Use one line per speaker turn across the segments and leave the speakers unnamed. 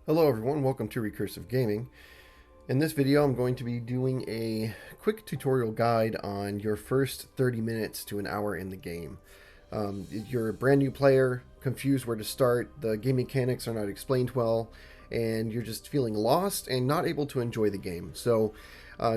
Hello everyone, welcome to Recursive Gaming. In this video I'm going to be doing a quick tutorial guide on your first 30 minutes to an hour in the game. If you're a brand new player, confused where to start, the game mechanics are not explained well, and you're just feeling lost and not able to enjoy the game. So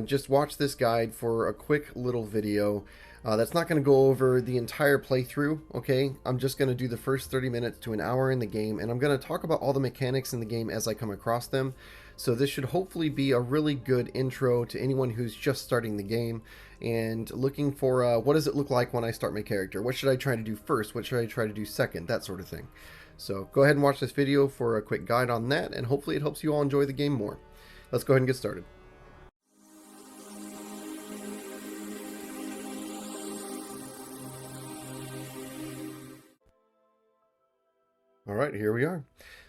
just watch this guide for a quick little video. That's not going to go over the entire playthrough, okay? I'm just going to do the first 30 minutes to an hour in the game, and I'm going to talk about all the mechanics in the game as I come across them. So this should hopefully be a really good intro to anyone who's just starting the game and looking for what does it look like when I start my character? What should I try to do first? What should I try to do second? That sort of thing. So go ahead and watch this video for a quick guide on that, and hopefully it helps you all enjoy the game more. Let's go ahead and get started. Alright, here we are.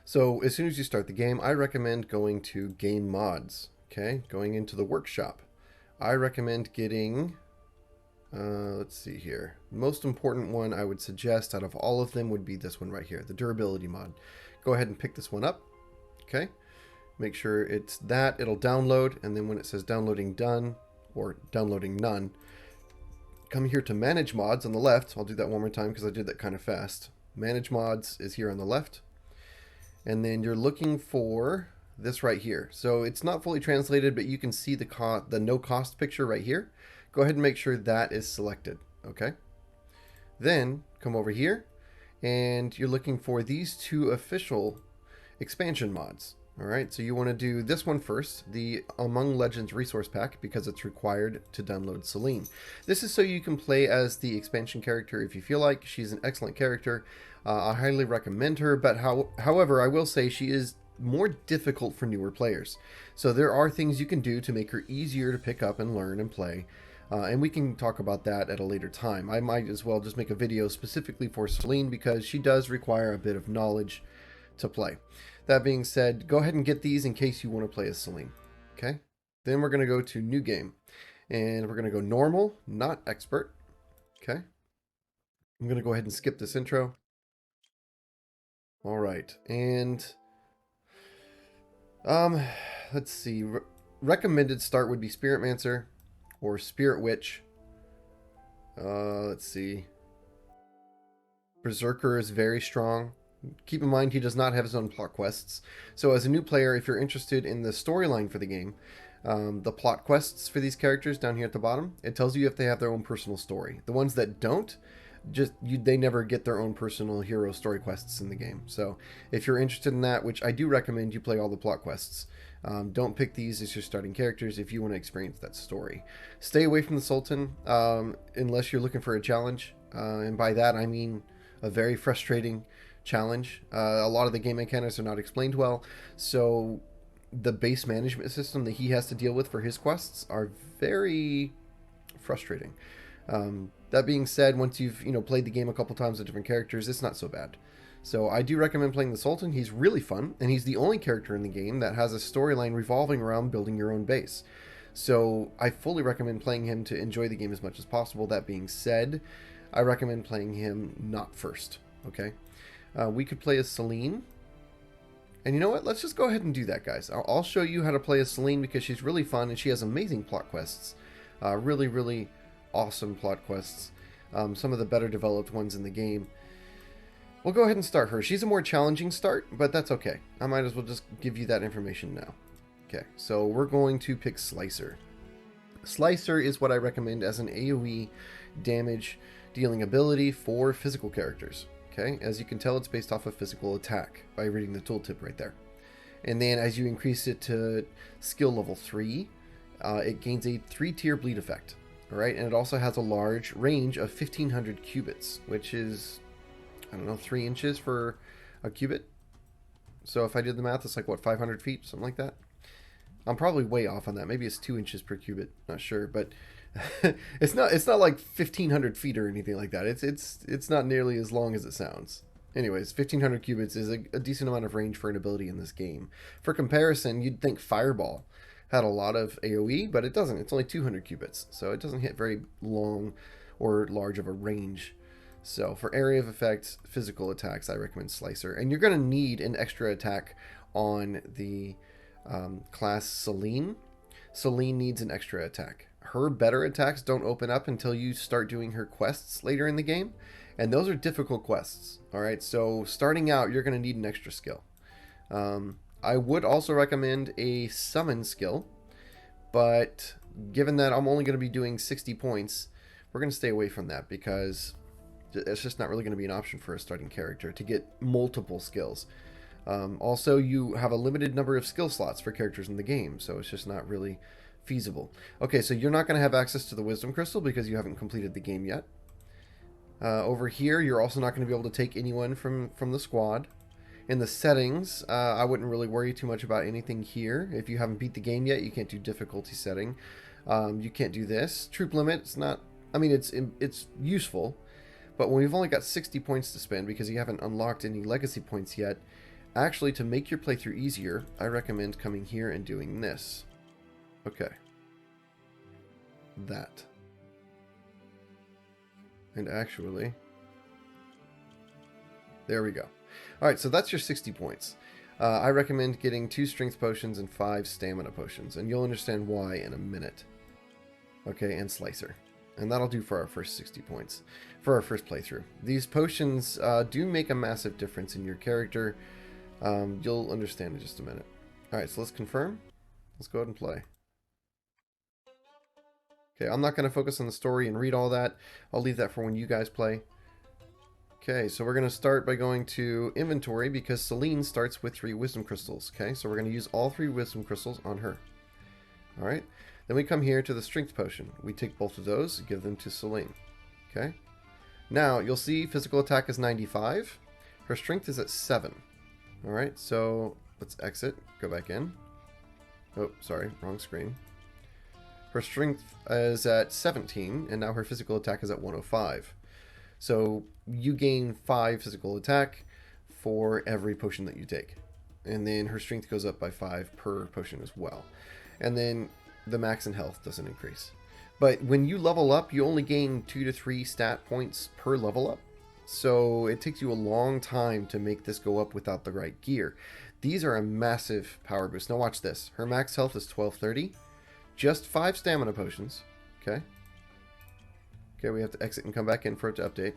So as soon as you start the game, I recommend going to Game Mods. Okay, going into the workshop. I recommend getting, let's see here. The most important one I would suggest out of all of them would be this one right here, the durability mod. Go ahead and pick this one up. Okay, make sure it's that. It'll download, and then when it says downloading done or downloading none, come here to manage mods on the left. I'll do that one more time because I did that kind of fast. Manage mods is here on the left, and then you're looking for this right here. So it's not fully translated, but you can see the no cost picture right here. Go ahead and make sure that is selected. Okay, then come over here and you're looking for these two official expansion mods. All right, so you want to do this one first, the Among Legends resource pack, because it's required to download Celine. This is so you can play as the expansion character if you feel like. She's an excellent character. I highly recommend her, but however, I will say she is more difficult for newer players. So there are things you can do to make her easier to pick up and learn and play. And we can talk about that at a later time. I might as well just make a video specifically for Celine because she does require a bit of knowledge to play. That being said, go ahead and get these in case you want to play as Celine. Okay? Then we're going to go to New Game. And we're going to go Normal, not Expert. Okay? I'm going to go ahead and skip this intro. Alright. And let's see. Recommended start would be Spiritmancer or Spirit Witch. Let's see. Berserker is very strong. Keep in mind he does not have his own plot quests. So as a new player, if you're interested in the storyline for the game, the plot quests for these characters down here at the bottom, it tells you if they have their own personal story. The ones that don't, they never get their own personal hero story quests in the game. So if you're interested in that, which I do recommend you play all the plot quests, don't pick these as your starting characters if you want to experience that story. Stay away from the Sultan unless you're looking for a challenge. And by that I mean a very frustrating challenge. A lot of the game mechanics are not explained well, so the base management system that he has to deal with for his quests are very frustrating. That being said, once you've played the game a couple times with different characters, it's not so bad. So I do recommend playing the Sultan. He's really fun, and he's the only character in the game that has a storyline revolving around building your own base. So I fully recommend playing him to enjoy the game as much as possible. That being said, I recommend playing him not first. Okay? We could play as Celine. And you know what? Let's just go ahead and do that, guys. I'll show you how to play as Celine because she's really fun and she has amazing plot quests. Really, really awesome plot quests. Some of the better developed ones in the game. We'll go ahead and start her. She's a more challenging start, but that's okay. I might as well just give you that information now. Okay, so we're going to pick Slicer. Slicer is what I recommend as an AoE damage dealing ability for physical characters. Okay, as you can tell, it's based off of physical attack by reading the tooltip right there. And then as you increase it to skill level 3, it gains a 3-tier bleed effect. Alright, and it also has a large range of 1500 cubits, which is, I don't know, 3 inches for a cubit. So if I did the math, it's like, what, 500 feet? Something like that? I'm probably way off on that. Maybe it's 2 inches per cubit. Not sure, but it's not like 1,500 feet or anything like that. It's not nearly as long as it sounds. Anyways, 1,500 cubits is a decent amount of range for an ability in this game. For comparison, you'd think Fireball had a lot of AoE, but it doesn't. It's only 200 cubits, so it doesn't hit very long or large of a range. So for area of effect, physical attacks, I recommend Slicer. And you're going to need an extra attack on the class Celine. Celine needs an extra attack. Her better attacks don't open up until you start doing her quests later in the game. And those are difficult quests. Alright, so starting out, you're going to need an extra skill. I would also recommend a summon skill. But given that I'm only going to be doing 60 points, we're going to stay away from that because it's just not really going to be an option for a starting character to get multiple skills. Also, you have a limited number of skill slots for characters in the game, so it's just not really feasible. Okay, so you're not going to have access to the Wisdom Crystal because you haven't completed the game yet. Over here, you're also not going to be able to take anyone from the squad. In the settings, I wouldn't really worry too much about anything here. If you haven't beat the game yet, you can't do difficulty setting. You can't do this. Troop limit, it's not... I mean, it's useful, but when we've only got 60 points to spend because you haven't unlocked any legacy points yet, actually, to make your playthrough easier, I recommend coming here and doing this. Okay. That. And actually... There we go. Alright, so that's your 60 points. I recommend getting 2 strength potions and 5 stamina potions, and you'll understand why in a minute. Okay, and Slicer. And that'll do for our first 60 points, for our first playthrough. These potions do make a massive difference in your character. You'll understand in just a minute. Alright, so let's confirm. Let's go ahead and play. Okay, I'm not going to focus on the story and read all that. I'll leave that for when you guys play. Okay, so we're going to start by going to inventory because Celine starts with 3 wisdom crystals. Okay, so we're going to use all 3 wisdom crystals on her. Alright, then we come here to the strength potion. We take both of those, give them to Celine. Okay, now you'll see physical attack is 95. Her strength is at 7. Alright, so let's exit, go back in. Oh, sorry, wrong screen. Her strength is at 17, and now her physical attack is at 105. So you gain 5 physical attack for every potion that you take. And then her strength goes up by 5 per potion as well. And then the max in health doesn't increase. But when you level up, you only gain 2 to 3 stat points per level up. So it takes you a long time to make this go up without the right gear. These are a massive power boost. Now watch this. Her max health is 1230. Just 5 stamina potions. Okay. Okay, we have to exit and come back in for it to update.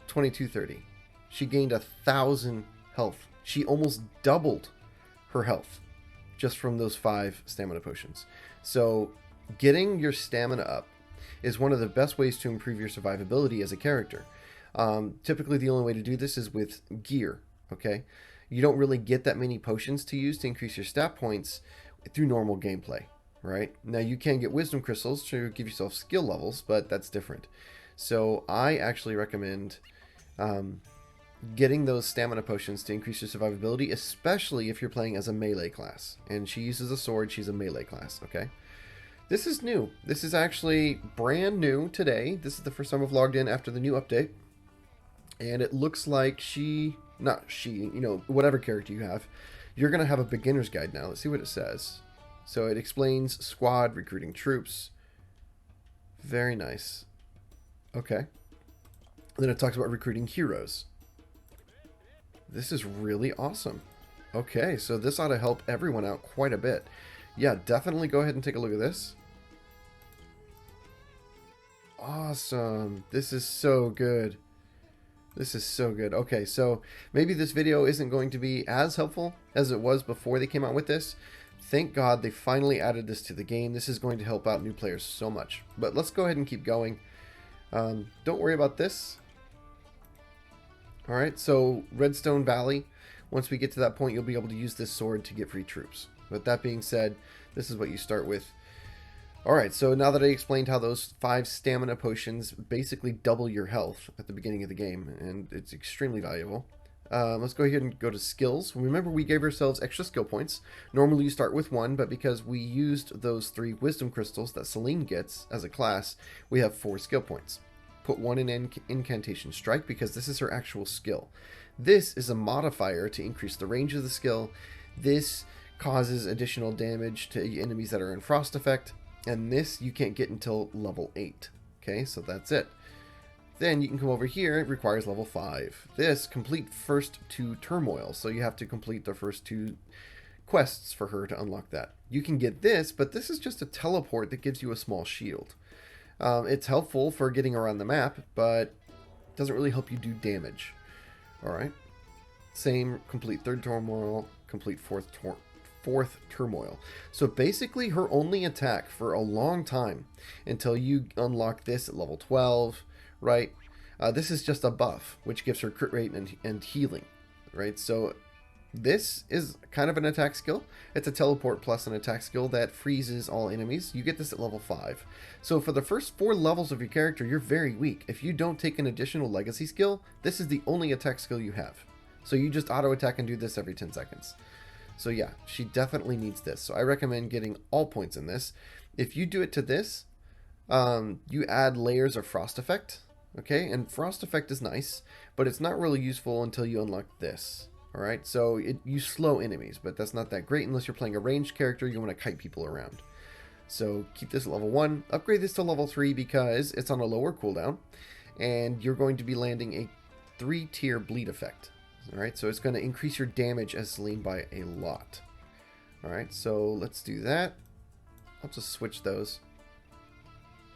2230. She gained 1,000 health. She almost doubled her health just from those 5 stamina potions. So getting your stamina up is one of the best ways to improve your survivability as a character. Typically the only way to do this is with gear. Okay, you don't really get that many potions to use to increase your stat points through normal gameplay. Right? Now you can get wisdom crystals to give yourself skill levels, but that's different. So I actually recommend getting those stamina potions to increase your survivability, especially if you're playing as a melee class. And she uses a sword, she's a melee class, okay? This is new. This is actually brand new today. This is the first time I've logged in after the new update. And it looks like whatever character you have, you're going to have a beginner's guide now. Let's see what it says. So it explains squad, recruiting troops. Very nice. Okay. Then it talks about recruiting heroes. This is really awesome. Okay, so this ought to help everyone out quite a bit. Yeah, definitely go ahead and take a look at this. Awesome. This is so good. This is so good. Okay, so maybe this video isn't going to be as helpful as it was before they came out with this. Thank God they finally added this to the game. This is going to help out new players so much. But let's go ahead and keep going. Don't worry about this. Alright, so Redstone Valley. Once we get to that point, you'll be able to use this sword to get free troops. But that being said, this is what you start with. Alright, so now that I explained how those 5 stamina potions basically double your health at the beginning of the game, and it's extremely valuable. Let's go ahead and go to skills. Remember, we gave ourselves extra skill points. Normally you start with 1, but because we used those 3 wisdom crystals that Celine gets as a class, we have 4 skill points. Put 1 in Incantation Strike because this is her actual skill. This is a modifier to increase the range of the skill. This causes additional damage to enemies that are in Frost Effect, and this you can't get until level 8. Okay, so that's it. Then you can come over here. It requires level 5. This, complete first 2 turmoil. So you have to complete the first 2 quests for her to unlock that. You can get this, but this is just a teleport that gives you a small shield. It's helpful for getting around the map, but doesn't really help you do damage. Alright. Same, complete 3rd turmoil, complete 4th turmoil. So basically her only attack for a long time until you unlock this at level 12, right? This is just a buff, which gives her crit rate and healing, right? So this is kind of an attack skill. It's a teleport plus an attack skill that freezes all enemies. You get this at level 5. So for the first 4 levels of your character, you're very weak. If you don't take an additional legacy skill, this is the only attack skill you have. So you just auto attack and do this every 10 seconds. So yeah, she definitely needs this. So I recommend getting all points in this. If you do it to this, you add layers of frost effect. Okay, and frost effect is nice, but it's not really useful until you unlock this. Alright, so you slow enemies, but that's not that great unless you're playing a ranged character. You want to kite people around. So keep this at level 1. Upgrade this to level 3 because it's on a lower cooldown, and you're going to be landing a 3-tier bleed effect. Alright, so it's going to increase your damage as Celine by a lot. Alright, so let's do that. I'll just switch those.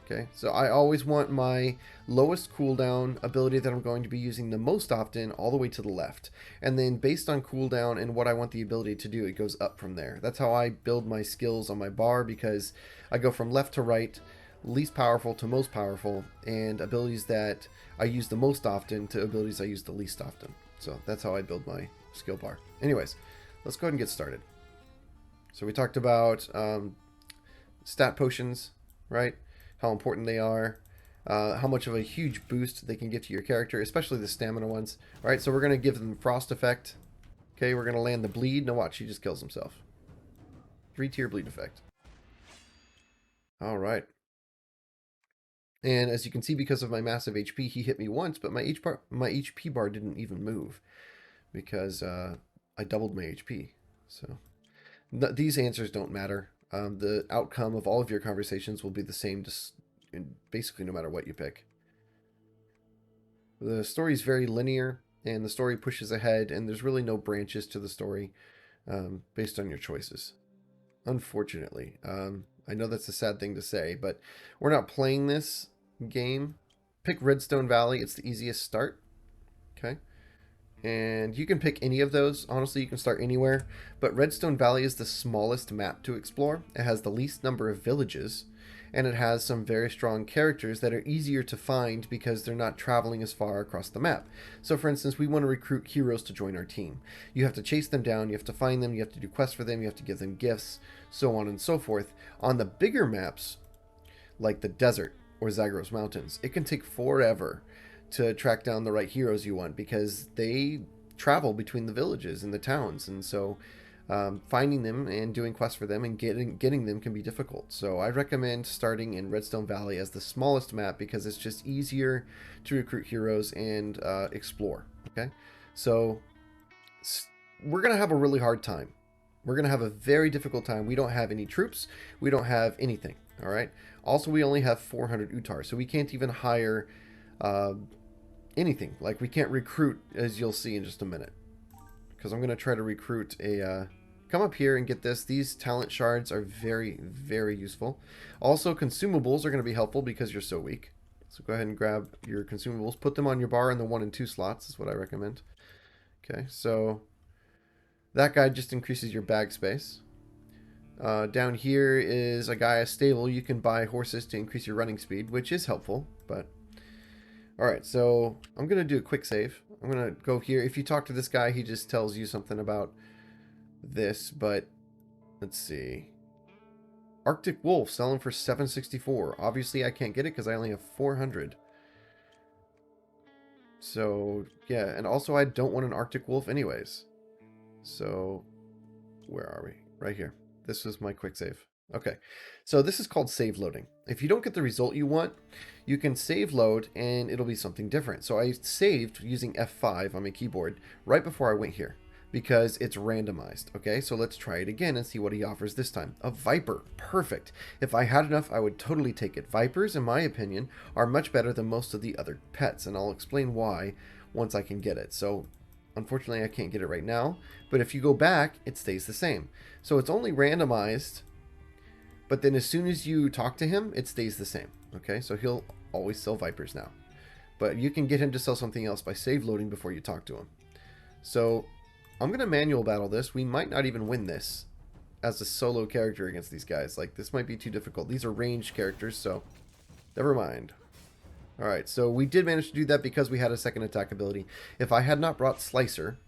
Okay, so I always want my lowest cooldown ability that I'm going to be using the most often all the way to the left. And then based on cooldown and what I want the ability to do, it goes up from there. That's how I build my skills on my bar, because I go from left to right, least powerful to most powerful, and abilities that I use the most often to abilities I use the least often. So that's how I build my skill bar. Anyways, let's go ahead and get started. So we talked about stat potions, right? How important they are, how much of a huge boost they can give to your character, especially the stamina ones. All right, so we're going to give them frost effect. Okay, we're going to land the bleed. Now watch, he just kills himself. 3-tier bleed effect. All right. And as you can see, because of my massive HP, he hit me once, but my HP bar didn't even move because I doubled my HP. So these answers don't matter. The outcome of all of your conversations will be the same, just basically no matter what you pick. The story is very linear, and the story pushes ahead, and there's really no branches to the story based on your choices. Unfortunately. I know that's a sad thing to say, but we're not playing this game. Pick Redstone Valley. It's the easiest start. Okay. And you can pick any of those. Honestly, you can start anywhere. But Redstone Valley is the smallest map to explore. It has the least number of villages. And it has some very strong characters that are easier to find because they're not traveling as far across the map. So for instance, we want to recruit heroes to join our team. You have to chase them down, you have to find them, you have to do quests for them, you have to give them gifts, so on and so forth. On the bigger maps, like the desert or Zagros Mountains, it can take forever to track down the right heroes you want because they travel between the villages and the towns, and so finding them and doing quests for them and getting them can be difficult. So I recommend starting in Redstone Valley as the smallest map because it's just easier to recruit heroes and explore. Okay, so we're gonna have a really hard time. We're gonna have a very difficult time. We don't have any troops. We don't have anything. All right. Also, we only have 400 Utar, so we can't even hire anything. Like, we can't recruit, as you'll see in just a minute. Because I'm going to try to recruit a... come up here and get this. These talent shards are very, very useful. Also, consumables are going to be helpful because you're so weak. So go ahead and grab your consumables. Put them on your bar in the 1 and 2 slots is what I recommend. Okay, so that guy just increases your bag space. Down here is a Gaia stable. You can buy horses to increase your running speed, which is helpful, but... Alright, so I'm going to do a quick save. I'm going to go here. If you talk to this guy, he just tells you something about this, but let's see. Arctic Wolf, selling for $764. Obviously, I can't get it because I only have 400. So, yeah, and also I don't want an Arctic Wolf anyways. So, where are we? Right here. This is my quick save. Okay, so this is called save loading. If you don't get the result you want, you can save load and it'll be something different. So I saved using F5 on my keyboard right before I went here. because it's randomized. Okay, so let's try it again and see what he offers this time. A Viper. Perfect. If I had enough, I would totally take it. Vipers, in my opinion, are much better than most of the other pets, and I'll explain why once I can get it. So, unfortunately, I can't get it right now, but if you go back, it stays the same. So it's only randomized, but then as soon as you talk to him, it stays the same. Okay, so he'll always sell Vipers now. But you can get him to sell something else by save loading before you talk to him. So I'm going to manual battle this. We might not even win this as a solo character against these guys. Like, this might be too difficult. These are ranged characters, so never mind. Alright, so we did manage to do that because we had a second attack ability. If I had not brought Slicer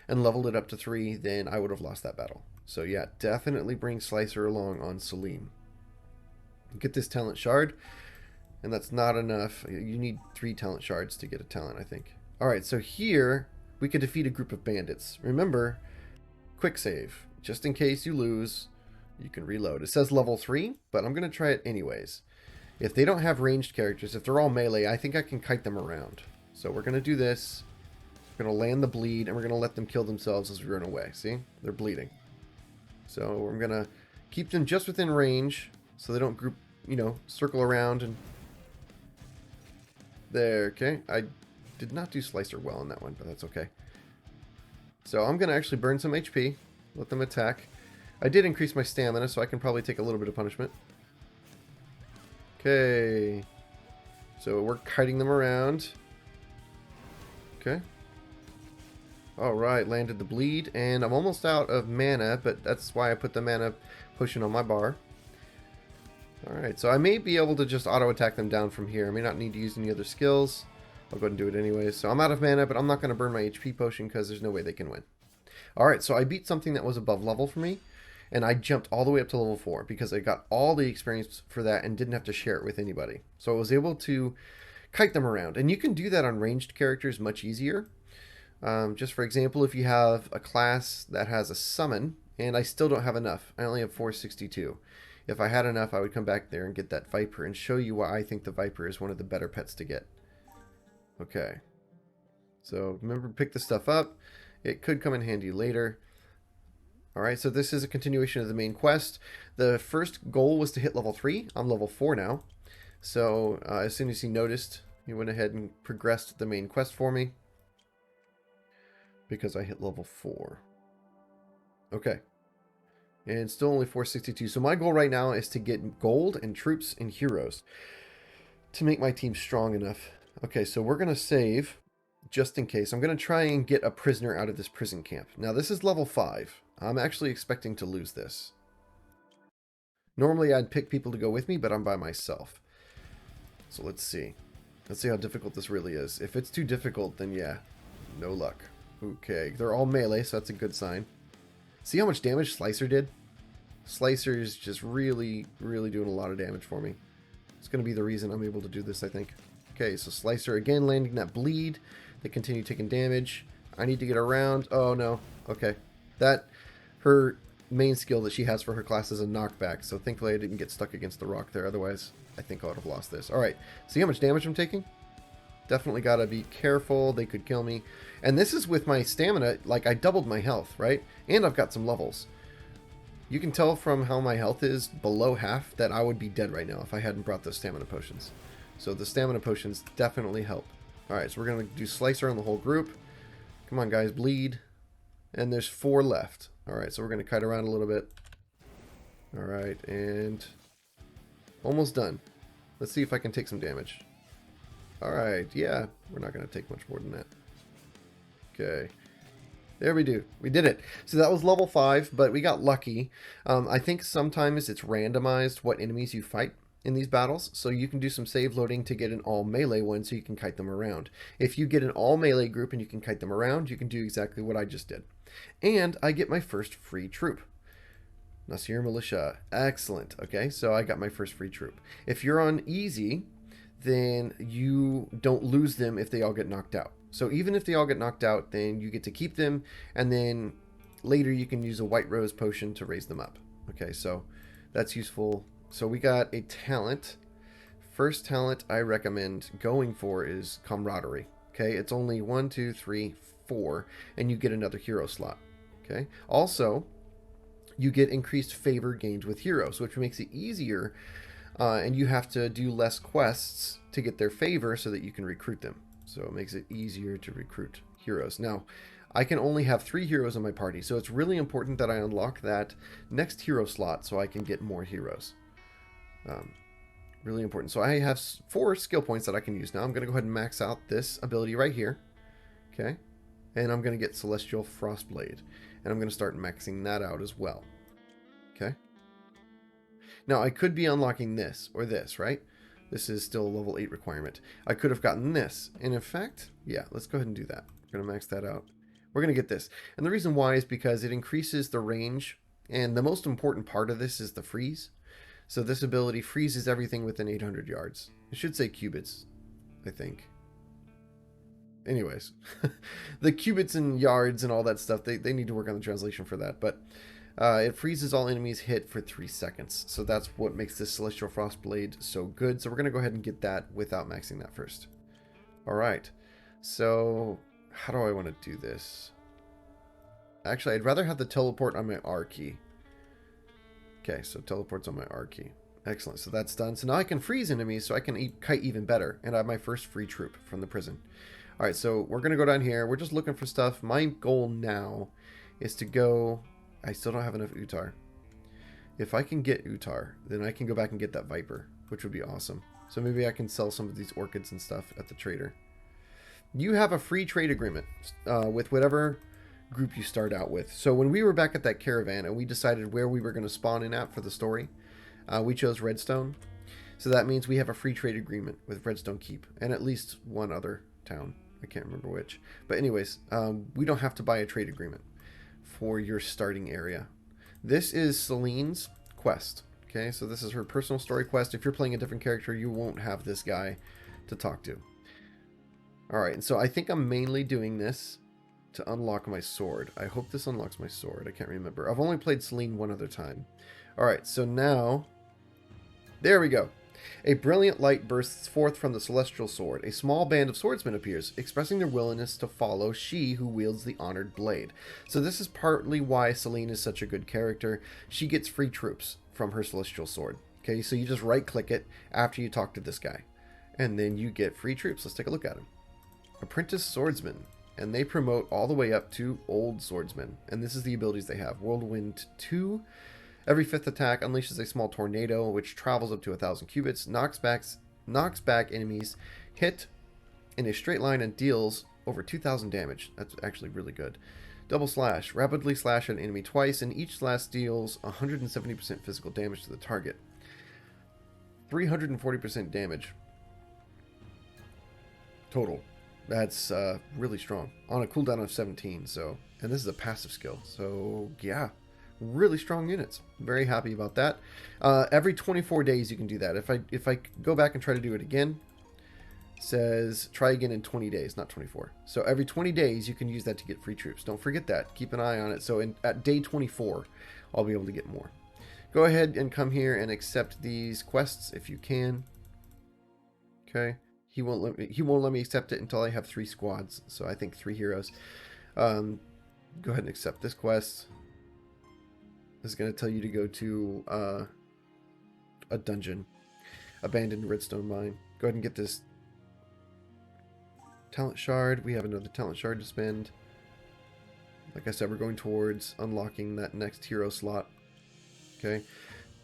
and leveled it up to 3, then I would have lost that battle. So yeah, definitely bring Slicer along on Celine. Get this talent shard, and that's not enough. You need 3 talent shards to get a talent, I think. Alright, so here we can defeat a group of bandits. Remember, quick save. Just in case you lose, you can reload. It says level 3, but I'm going to try it anyways. If they don't have ranged characters, if they're all melee, I think I can kite them around. So we're going to do this. We're going to land the bleed, and we're going to let them kill themselves as we run away. See? They're bleeding. So I'm going to keep them just within range so they don't group, circle around. And there, okay. I did not do Slicer well on that one, but that's okay. So I'm going to actually burn some HP, let them attack. I did increase my stamina, so I can probably take a little bit of punishment. Okay. So we're kiting them around. Okay. Alright, landed the bleed, and I'm almost out of mana, but that's why I put the mana potion on my bar. Alright, so I may be able to just auto-attack them down from here. I may not need to use any other skills. I'll go ahead and do it anyways. So I'm out of mana, but I'm not going to burn my HP potion because there's no way they can win. Alright, so I beat something that was above level for me, and I jumped all the way up to level 4 because I got all the experience for that and didn't have to share it with anybody. So I was able to kite them around, and you can do that on ranged characters much easier. Just for example, if you have a class that has a summon, and I still don't have enough. I only have 462. If I had enough, I would come back there and get that Viper and show you why I think the Viper is one of the better pets to get. Okay. So remember, pick the stuff up. It could come in handy later. Alright, so this is a continuation of the main quest. The first goal was to hit level 3. I'm level 4 now. So as soon as he noticed, he went ahead and progressed the main quest for me. Because I hit level 4. Okay. And still only 462. So my goal right now is to get gold and troops and heroes to make my team strong enough. Okay, so we're going to save just in case. I'm going to try and get a prisoner out of this prison camp. Now this is level 5. I'm actually expecting to lose this. Normally I'd pick people to go with me, but I'm by myself. So let's see. Let's see how difficult this really is. If it's too difficult, then yeah, no luck. Okay, they're all melee, so that's a good sign. See how much damage Slicer did? Slicer is just really, really doing a lot of damage for me. It's going to be the reason I'm able to do this, I think. Okay, so Slicer again landing that bleed. They continue taking damage. I need to get around. Oh, no. Okay. Her main skill that she has for her class is a knockback, so thankfully I didn't get stuck against the rock there. Otherwise, I think I would have lost this. Alright, see how much damage I'm taking? Definitely got to be careful. They could kill me. And this is with my stamina. Like, I doubled my health, right? And I've got some levels. You can tell from how my health is below half that I would be dead right now if I hadn't brought those stamina potions. So the stamina potions definitely help. Alright, so we're going to do Slicer on the whole group. Come on, guys, bleed. And there's 4 left. Alright, so we're going to kite around a little bit. Alright, and almost done. Let's see if I can take some damage. Alright, yeah, we're not going to take much more than that. Okay. There we do. We did it. So that was level 5, but we got lucky. I think sometimes it's randomized what enemies you fight in these battles, so you can do some save loading to get an all melee one so you can kite them around. If you get an all melee group and you can kite them around, you can do exactly what I just did. And I get my first free troop. Nasir Militia. Excellent. Okay, so I got my first free troop. If you're on easy, then you don't lose them if they all get knocked out. So even if they all get knocked out, then you get to keep them, and then later you can use a white rose potion to raise them up. Okay, so that's useful. So we got a talent. First talent I recommend going for is camaraderie. Okay, it's only 1, 2, 3, 4, and you get another hero slot. Okay. Also, you get increased favor gained with heroes, which makes it easier, and you have to do less quests to get their favor so that you can recruit them. So it makes it easier to recruit heroes. Now, I can only have 3 heroes in my party, so it's really important that I unlock that next hero slot so I can get more heroes. Really important. So I have 4 skill points that I can use now. I'm going to go ahead and max out this ability right here. Okay. And I'm going to get Celestial Frostblade. And I'm going to start maxing that out as well. Okay. Now, I could be unlocking this or this, right? This is still a level 8 requirement. I could have gotten this. And in fact, yeah, let's go ahead and do that. We're going to max that out. We're going to get this. And the reason why is because it increases the range. And the most important part of this is the freeze. So this ability freezes everything within 800 yards. It should say cubits, I think. Anyways, the cubits and yards and all that stuff, they need to work on the translation for that. But it freezes all enemies hit for 3 seconds. So that's what makes this Celestial Frostblade so good. So we're going to go ahead and get that without maxing that first. All right. So how do I want to do this? Actually, I'd rather have the teleport on my R key. Okay, so teleport's on my R key. Excellent, so that's done. So now I can freeze enemies so I can kite even better. And I have my first free troop from the prison. Alright, so we're going to go down here. We're just looking for stuff. My goal now is to go... I still don't have enough Utar. If I can get Utar, then I can go back and get that Viper, which would be awesome. So maybe I can sell some of these orchids and stuff at the trader. You have a free trade agreement with whatever group you start out with. So when we were back at that caravan and we decided where we were going to spawn in at for the story, we chose Redstone. So that means we have a free trade agreement with Redstone Keep and at least one other town. I can't remember which. But anyways, we don't have to buy a trade agreement for your starting area. This is Celine's quest. Okay, so this is her personal story quest. If you're playing a different character, you won't have this guy to talk to. Alright, and so I think I'm mainly doing this to unlock my sword. I hope this unlocks my sword. I can't remember. I've only played Celine one other time. Alright, so now... There we go. A brilliant light bursts forth from the celestial sword. A small band of swordsmen appears, expressing their willingness to follow she who wields the honored blade. So this is partly why Celine is such a good character. She gets free troops from her celestial sword. Okay, so you just right-click it after you talk to this guy. And then you get free troops. Let's take a look at him. Apprentice Swordsman. And they promote all the way up to Old Swordsman. And this is the abilities they have. Whirlwind 2. Every 5th attack unleashes a small tornado, which travels up to 1,000 cubits, knocks back enemies, hit in a straight line, and deals over 2,000 damage. That's actually really good. Double Slash. Rapidly slash an enemy twice, and each slash deals 170% physical damage to the target. 340% damage total. That's really strong. On a cooldown of 17, so... And this is a passive skill, so yeah. Really strong units. Very happy about that. Every 24 days you can do that. If I go back and try to do it again, it says try again in 20 days, not 24. So every 20 days you can use that to get free troops. Don't forget that. Keep an eye on it. So at day 24, I'll be able to get more. Go ahead and come here and accept these quests if you can. Okay. He won't let me accept it until I have 3 squads. So I think 3 heroes. Go ahead and accept this quest. This is going to tell you to go to a dungeon. Abandoned redstone mine. Go ahead and get this talent shard. We have another talent shard to spend. Like I said, we're going towards unlocking that next hero slot. Okay.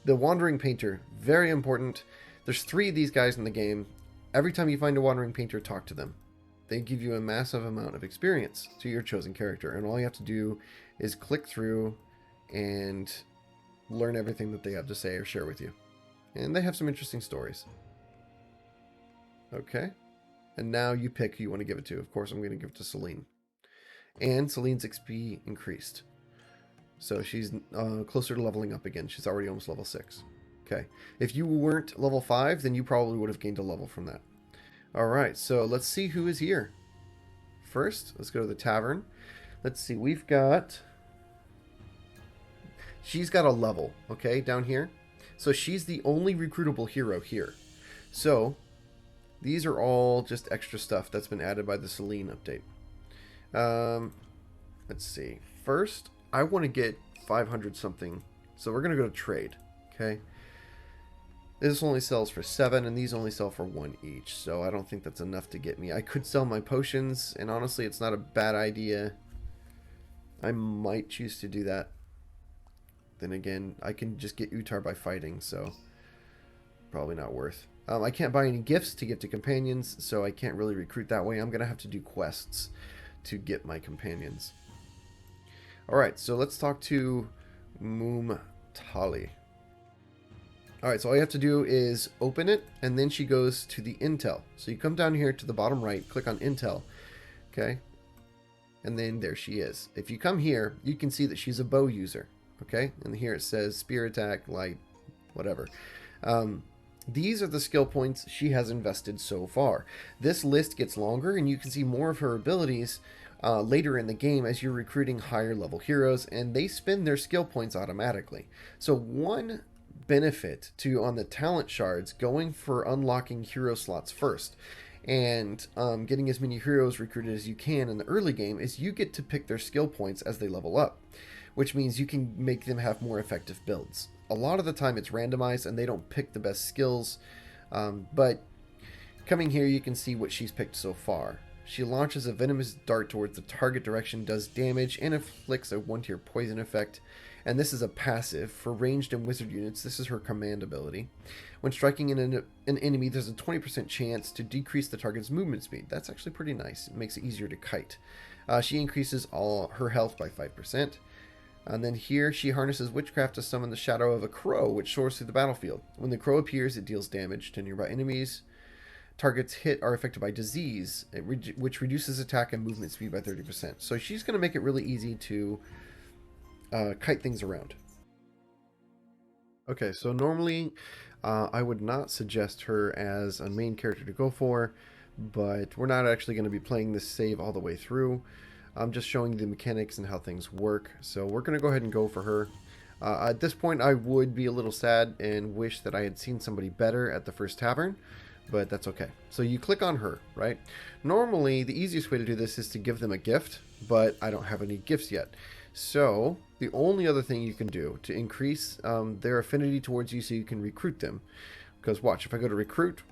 The Wandering Painter. Very important. There's 3 of these guys in the game. Every time you find a Wandering Painter, talk to them. They give you a massive amount of experience to your chosen character. And all you have to do is click through and learn everything that they have to say or share with you. And they have some interesting stories. Okay. And now you pick who you want to give it to. Of course, I'm going to give it to Celine. And Celine's XP increased. So she's closer to leveling up again. She's already almost level 6. Okay. If you weren't level 5, then you probably would have gained a level from that. Alright, so let's see who is here. First, let's go to the Tavern. Let's see, we've got... She's got a level, okay, down here. So she's the only recruitable hero here. So, these are all just extra stuff that's been added by the Celine update. Let's see. First, I want to get 500 something. So we're going to go to trade. Okay. This only sells for 7, and these only sell for 1 each. So I don't think that's enough to get me. I could sell my potions, and honestly, it's not a bad idea. I might choose to do that. Then again, I can just get Utar by fighting, so probably not worth. I can't buy any gifts to give to companions, so I can't really recruit that way. I'm going to have to do quests to get my companions. Alright, so let's talk to Tali. Alright, so all you have to do is open it, and then she goes to the Intel. So you come down here to the bottom right, click on Intel, okay? And then there she is. If you come here, you can see that she's a bow user, okay? And here it says spear attack, light, whatever. These are the skill points she has invested so far. This list gets longer, and you can see more of her abilities later in the game as you're recruiting higher level heroes, and they spend their skill points automatically. So one benefit to on the talent shards going for unlocking hero slots first and getting as many heroes recruited as you can in the early game is you get to pick their skill points as they level up, which means you can make them have more effective builds. A lot of the time it's randomized and they don't pick the best skills, but coming here you can see what she's picked so far. She launches a venomous dart towards the target direction, does damage, and inflicts a 1-tier poison effect. And this is a passive. For ranged and wizard units, this is her command ability. When striking an enemy, there's a 20% chance to decrease the target's movement speed. That's actually pretty nice. It makes it easier to kite. She increases all her health by 5%. And then here, she harnesses witchcraft to summon the shadow of a crow, which soars through the battlefield. When the crow appears, it deals damage to nearby enemies. Targets hit are affected by disease, which reduces attack and movement speed by 30%. So she's going to make it really easy to kite things around. Okay, so normally I would not suggest her as a main character to go for, but we're not actually going to be playing this save all the way through. I'm just showing the mechanics and how things work. So we're going to go ahead and go for her. At this point, I would be a little sad and wish that I had seen somebody better at the first tavern, but that's okay. So you click on her, right? Normally, the easiest way to do this is to give them a gift, but I don't have any gifts yet. So the only other thing you can do to increase their affinity towards you so you can recruit them, because watch, if I go to recruit,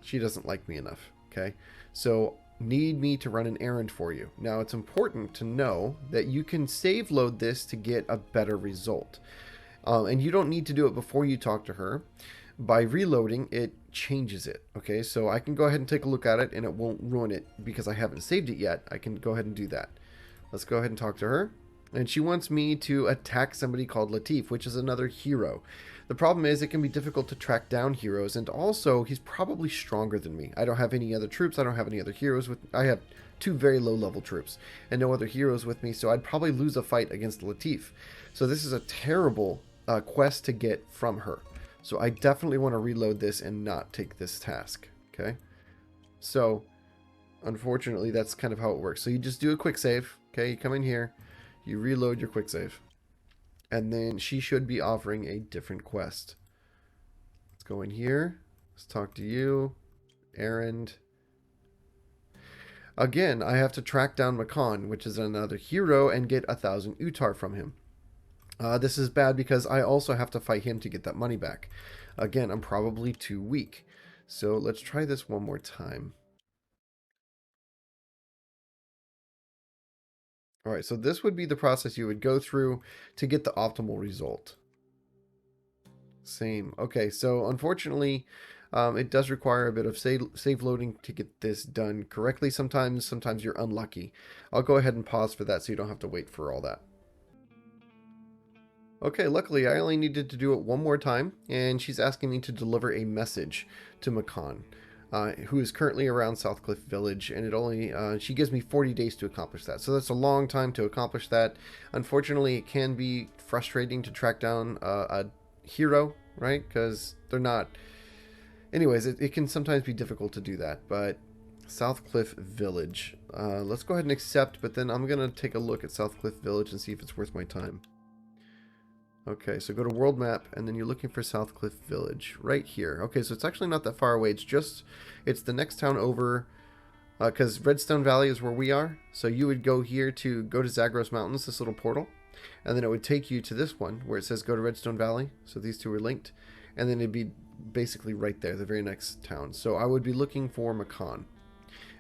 she doesn't like me enough, okay? So need me to run an errand for you. Now it's important to know that you can save load this to get a better result. And you don't need to do it before you talk to her. By reloading, it changes it, okay? So I can go ahead and take a look at it and it won't ruin it because I haven't saved it yet. I can go ahead and do that. Let's go ahead and talk to her. And she wants me to attack somebody called Latif, which is another hero. The problem is it can be difficult to track down heroes, and also he's probably stronger than me. I don't have any other troops. I don't have any other heroes with. I have 2 very low level troops and no other heroes with me, so I'd probably lose a fight against Latif. So this is a terrible quest to get from her. So I definitely want to reload this and not take this task, okay? So unfortunately, that's kind of how it works. So you just do a quick save, okay? You come in here, you reload your quick save, and then she should be offering a different quest. Let's go in here. Let's talk to you. Errand. Again, I have to track down Makan, which is another hero, and get 1,000 Utar from him. This is bad because I also have to fight him to get that money back. Again, I'm probably too weak. So let's try this one more time. Alright, so this would be the process you would go through to get the optimal result. Same. Okay, so unfortunately, it does require a bit of save loading to get this done correctly sometimes. Sometimes you're unlucky. I'll go ahead and pause for that so you don't have to wait for all that. Okay, luckily I only needed to do it one more time, and she's asking me to deliver a message to Makan, who is currently around Southcliff Village, and it only she gives me 40 days to accomplish that. So that's a long time to accomplish that. Unfortunately, it can be frustrating to track down a hero, right? Because they're not... Anyways, it can sometimes be difficult to do that, but Southcliff Village. Let's go ahead and accept, but then I'm going to take a look at Southcliff Village and see if it's worth my time. Okay, so go to world map, and then you're looking for Southcliff Village right here. Okay, so it's actually not that far away. It's the next town over because Redstone Valley is where we are. So you would go here to go to Zagros Mountains, this little portal, and then it would take you to this one where it says go to Redstone Valley. So these two are linked, and then it'd be basically right there, the very next town. So I would be looking for Macan.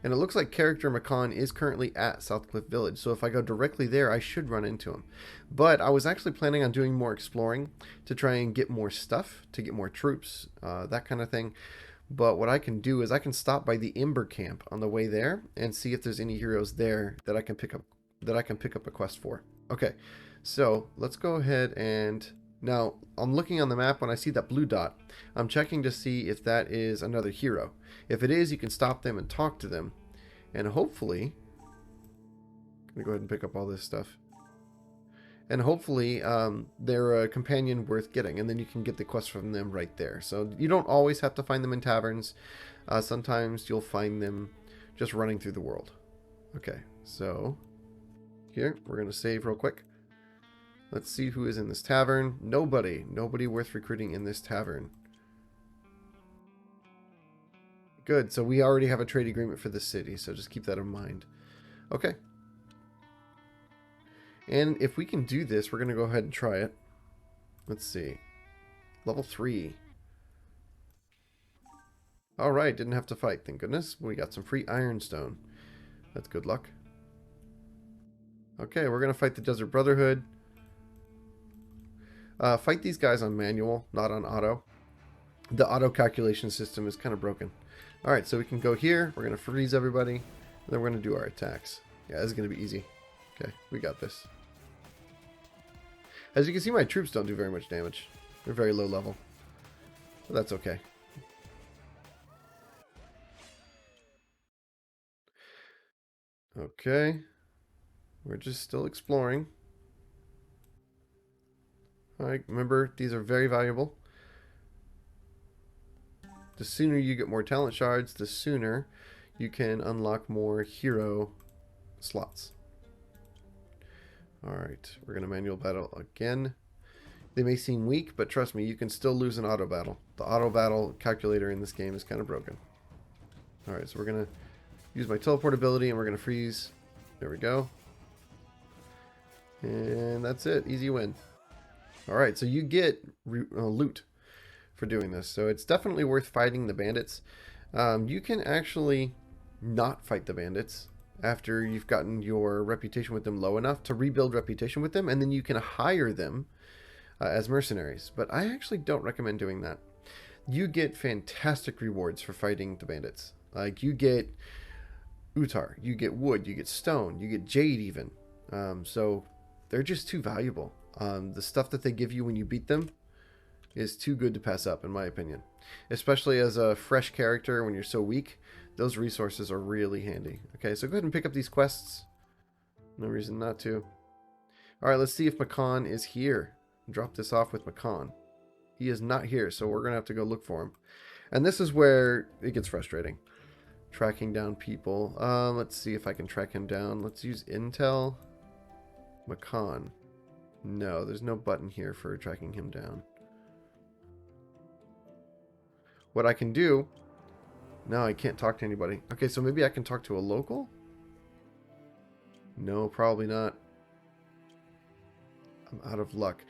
And it looks like character Macan is currently at Southcliff Village. So if I go directly there, I should run into him. But I was actually planning on doing more exploring to try and get more stuff, to get more troops, that kind of thing. But what I can do is I can stop by the Ember Camp on the way there and see if there's any heroes there that I can pick up a quest for. Okay, so let's go ahead and now I'm looking on the map. When I see that blue dot, I'm checking to see if that is another hero. If it is, you can stop them and talk to them, and hopefully, I'm gonna go ahead and pick up all this stuff. And hopefully they're a companion worth getting, and then you can get the quest from them right there. So you don't always have to find them in taverns. Sometimes you'll find them just running through the world. Okay, so here, we're going to save real quick. Let's see who is in this tavern. Nobody. Nobody worth recruiting in this tavern. Good, so we already have a trade agreement for the city, so just keep that in mind. Okay. And if we can do this, we're going to go ahead and try it. Let's see. Level 3. Alright, didn't have to fight, thank goodness. We got some free ironstone. That's good luck. Okay, we're going to fight the Desert Brotherhood. Fight these guys on manual, not on auto. The auto calculation system is kind of broken. Alright, so we can go here. We're going to freeze everybody. And then we're going to do our attacks. Yeah, this is going to be easy. Okay, we got this. As you can see, my troops don't do very much damage. They're very low level. But that's okay. Okay. We're just still exploring. Alright, remember, these are very valuable. The sooner you get more talent shards, the sooner you can unlock more hero slots. Alright, we're going to manual battle again. They may seem weak, but trust me, you can still lose an auto battle. The auto battle calculator in this game is kind of broken. Alright, so we're going to use my teleport ability and we're going to freeze. There we go. And that's it. Easy win. Alright, so you get loot for doing this. So it's definitely worth fighting the bandits. You can actually not fight the bandits after you've gotten your reputation with them low enough to rebuild reputation with them, and then you can hire them as mercenaries. But I actually don't recommend doing that. You get fantastic rewards for fighting the bandits. Like, you get Utar, you get wood, you get stone, you get jade even. So they're just too valuable. The stuff that they give you when you beat them is too good to pass up, in my opinion. Especially as a fresh character when you're so weak, those resources are really handy. Okay, so go ahead and pick up these quests. No reason not to. Alright, let's see if Macan is here. Drop this off with Macan. He is not here, so we're going to have to go look for him. And this is where it gets frustrating. Tracking down people. Let's see if I can track him down. Let's use Intel. Macan. No, there's no button here for tracking him down. What I can do... No, I can't talk to anybody. Okay, so maybe I can talk to a local? No, probably not. I'm out of luck.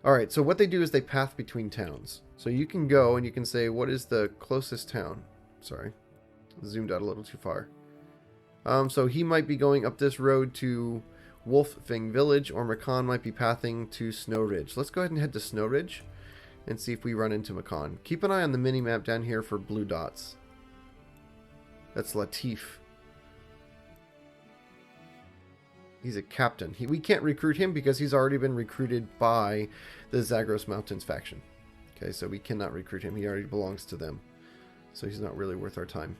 Alright, so what they do is they path between towns. So you can go and you can say, what is the closest town? Sorry. Zoomed out a little too far. So he might be going up this road to Wolffang Village, or Macan might be pathing to Snow Ridge. Let's go ahead and head to Snow Ridge and see if we run into Macan. Keep an eye on the mini-map down here for blue dots. That's Latif. He's a captain. We can't recruit him because he's already been recruited by the Zagros Mountains faction. Okay, so we cannot recruit him. He already belongs to them. So he's not really worth our time.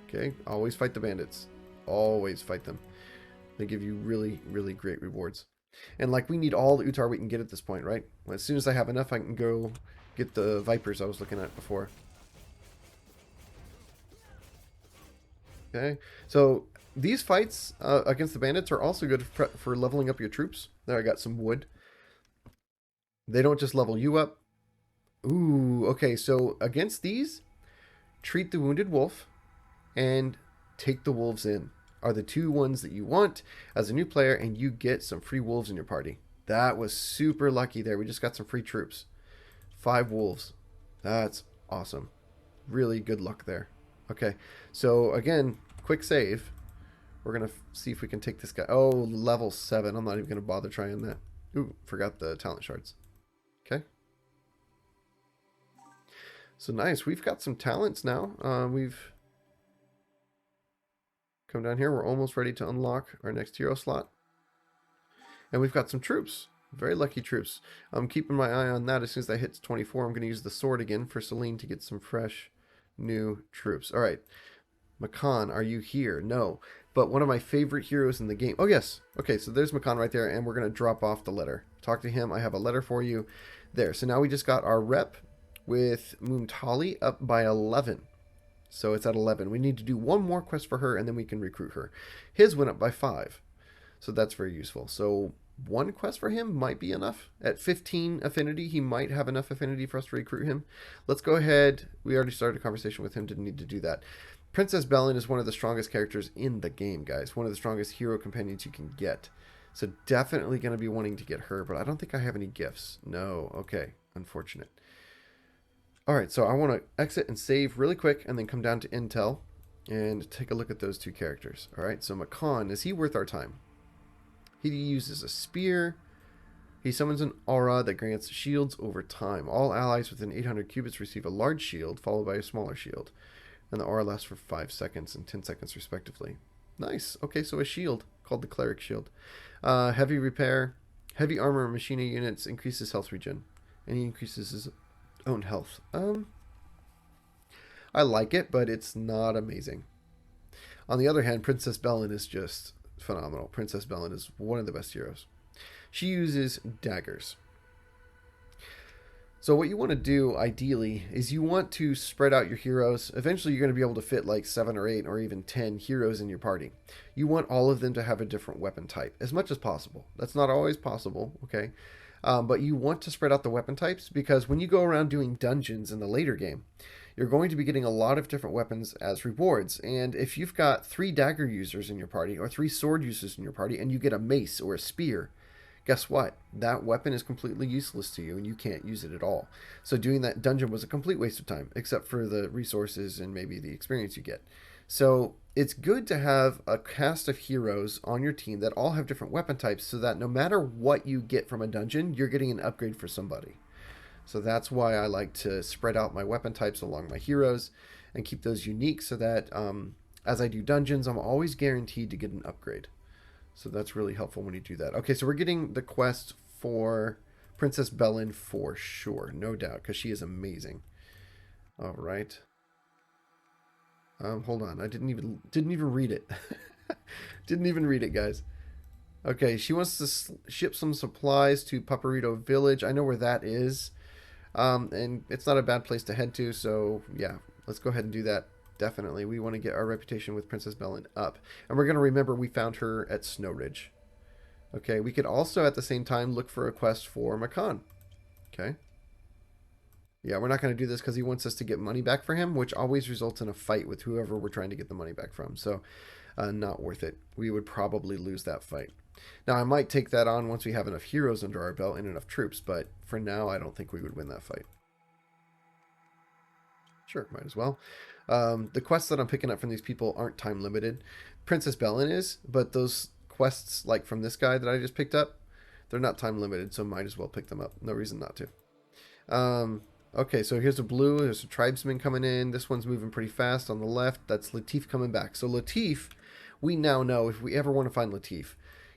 Okay, always fight the bandits. Always fight them. They give you really, really great rewards. And like, we need all the Utar we can get at this point, right? Well, as soon as I have enough, I can go get the Vipers I was looking at before. Okay, so these fights against the bandits are also good for leveling up your troops. There, I got some wood. They don't just level you up. Ooh, okay, so against these, treat the wounded wolf and Take the wolves in are the 2 ones that you want as a new player, and you get some free wolves in your party. That was super lucky there. We just got some free troops. 5 wolves. That's awesome. Really good luck there. Okay, so again, quick save. We're going to see if we can take this guy. Oh, level 7. I'm not even going to bother trying that. Ooh, forgot the talent shards. Okay. So nice. We've got some talents now. We've come down here. We're almost ready to unlock our next hero slot. And we've got some troops. Very lucky troops. I'm keeping my eye on that. As soon as that hits 24, I'm going to use the sword again for Celine to get some fresh new troops. All right. Makan, are you here? No. But one of my favorite heroes in the game. Oh, yes. Okay, so there's Makan right there, and we're going to drop off the letter. Talk to him. I have a letter for you. There. So now we just got our rep with Muntali up by 11. So it's at 11. We need to do one more quest for her, and then we can recruit her. His went up by 5. So that's very useful. So one quest for him might be enough. At 15 affinity, he might have enough affinity for us to recruit him. Let's go ahead. We already started a conversation with him. Didn't need to do that. Princess Bellen is one of the strongest characters in the game, guys. One of the strongest hero companions you can get. So definitely going to be wanting to get her, but I don't think I have any gifts. No. Okay. Unfortunate. All right, so I want to exit and save really quick and then come down to Intel and take a look at those 2 characters. All right, so Makan, is he worth our time? He uses a spear. He summons an aura that grants shields over time. All allies within 800 cubits receive a large shield followed by a smaller shield. And the aura lasts for 5 seconds and 10 seconds respectively. Nice. Okay, so a shield called the Cleric Shield. Heavy repair. Heavy armor and machinery units increases health regen. And he increases his own health. I like it, but it's not amazing. On the other hand, Princess Bellen is just phenomenal. Princess Bellen is one of the best heroes. She uses daggers. So what you want to do, ideally, is you want to spread out your heroes. Eventually, you're going to be able to fit like 7 or 8 or even 10 heroes in your party. You want all of them to have a different weapon type, as much as possible. That's not always possible, okay? But you want to spread out the weapon types, because when you go around doing dungeons in the later game, you're going to be getting a lot of different weapons as rewards. And if you've got 3 dagger users in your party, or 3 sword users in your party, and you get a mace or a spear, guess what? That weapon is completely useless to you, and you can't use it at all. So doing that dungeon was a complete waste of time, except for the resources and maybe the experience you get. So it's good to have a cast of heroes on your team that all have different weapon types, so that no matter what you get from a dungeon, you're getting an upgrade for somebody. So that's why I like to spread out my weapon types along my heroes and keep those unique, so that as I do dungeons, I'm always guaranteed to get an upgrade. So that's really helpful when you do that. Okay, so we're getting the quest for Princess Bellen for sure, no doubt, because she is amazing. All right. Hold on, I didn't even read it. Didn't even read it, guys. Okay, she wants to ship some supplies to Paparito Village. I know where that is, and it's not a bad place to head to. So yeah, let's go ahead and do that. Definitely, we want to get our reputation with Princess Bellen up, and we're going to remember we found her at Snow Ridge. Okay, we could also at the same time look for a quest for Makan. Okay. Yeah, we're not going to do this because he wants us to get money back for him, which always results in a fight with whoever we're trying to get the money back from. So, not worth it. We would probably lose that fight. Now, I might take that on once we have enough heroes under our belt and enough troops, but for now, I don't think we would win that fight. Sure, might as well. The quests that I'm picking up from these people aren't time limited. Princess Bellen is, but those quests, like from this guy that I just picked up, they're not time limited, so might as well pick them up. No reason not to. Okay, so here's a blue. There's a tribesman coming in. This one's moving pretty fast on the left. That's Latif coming back. So Latif, we now know if we ever want to find Latif,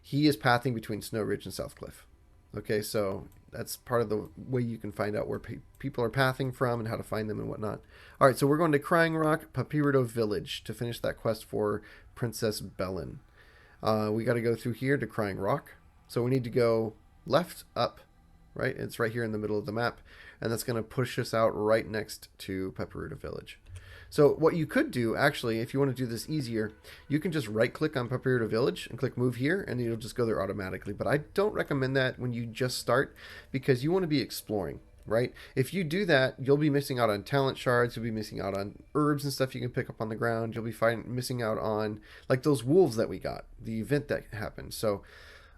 he is pathing between Snow Ridge and Southcliff. Okay, so that's part of the way you can find out where people are pathing from and how to find them and whatnot. All right, so we're going to Crying Rock, Papirito Village to finish that quest for Princess Bellen. We got to go through here to Crying Rock. So we need to go left, up, right? It's right here in the middle of the map. And that's going to push us out right next to Paparito Village. So what you could do, actually, if you want to do this easier, you can just right-click on Paparito Village and click Move Here, and you'll just go there automatically. But I don't recommend that when you just start, because you want to be exploring. right? If you do that, you'll be missing out on talent shards. You'll be missing out on herbs and stuff you can pick up on the ground. You'll be missing out on like those wolves that we got, the event that happened. So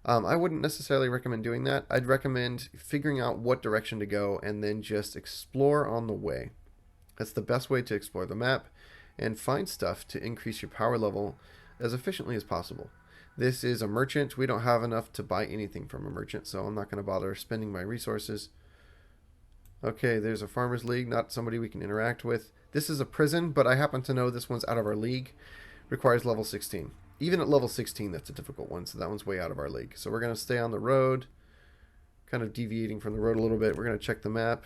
I wouldn't necessarily recommend doing that. I'd recommend figuring out what direction to go and then just explore on the way. That's the best way to explore the map and find stuff to increase your power level as efficiently as possible. This is a merchant. We don't have enough to buy anything from a merchant, so I'm not going to bother spending my resources. Okay, there's a farmer's league, not somebody we can interact with. This is a prison, but I happen to know this one's out of our league. Requires level 16. Even at level 16, that's a difficult one, so that one's way out of our league. So we're going to stay on the road, kind of deviating from the road a little bit. We're going to check the map.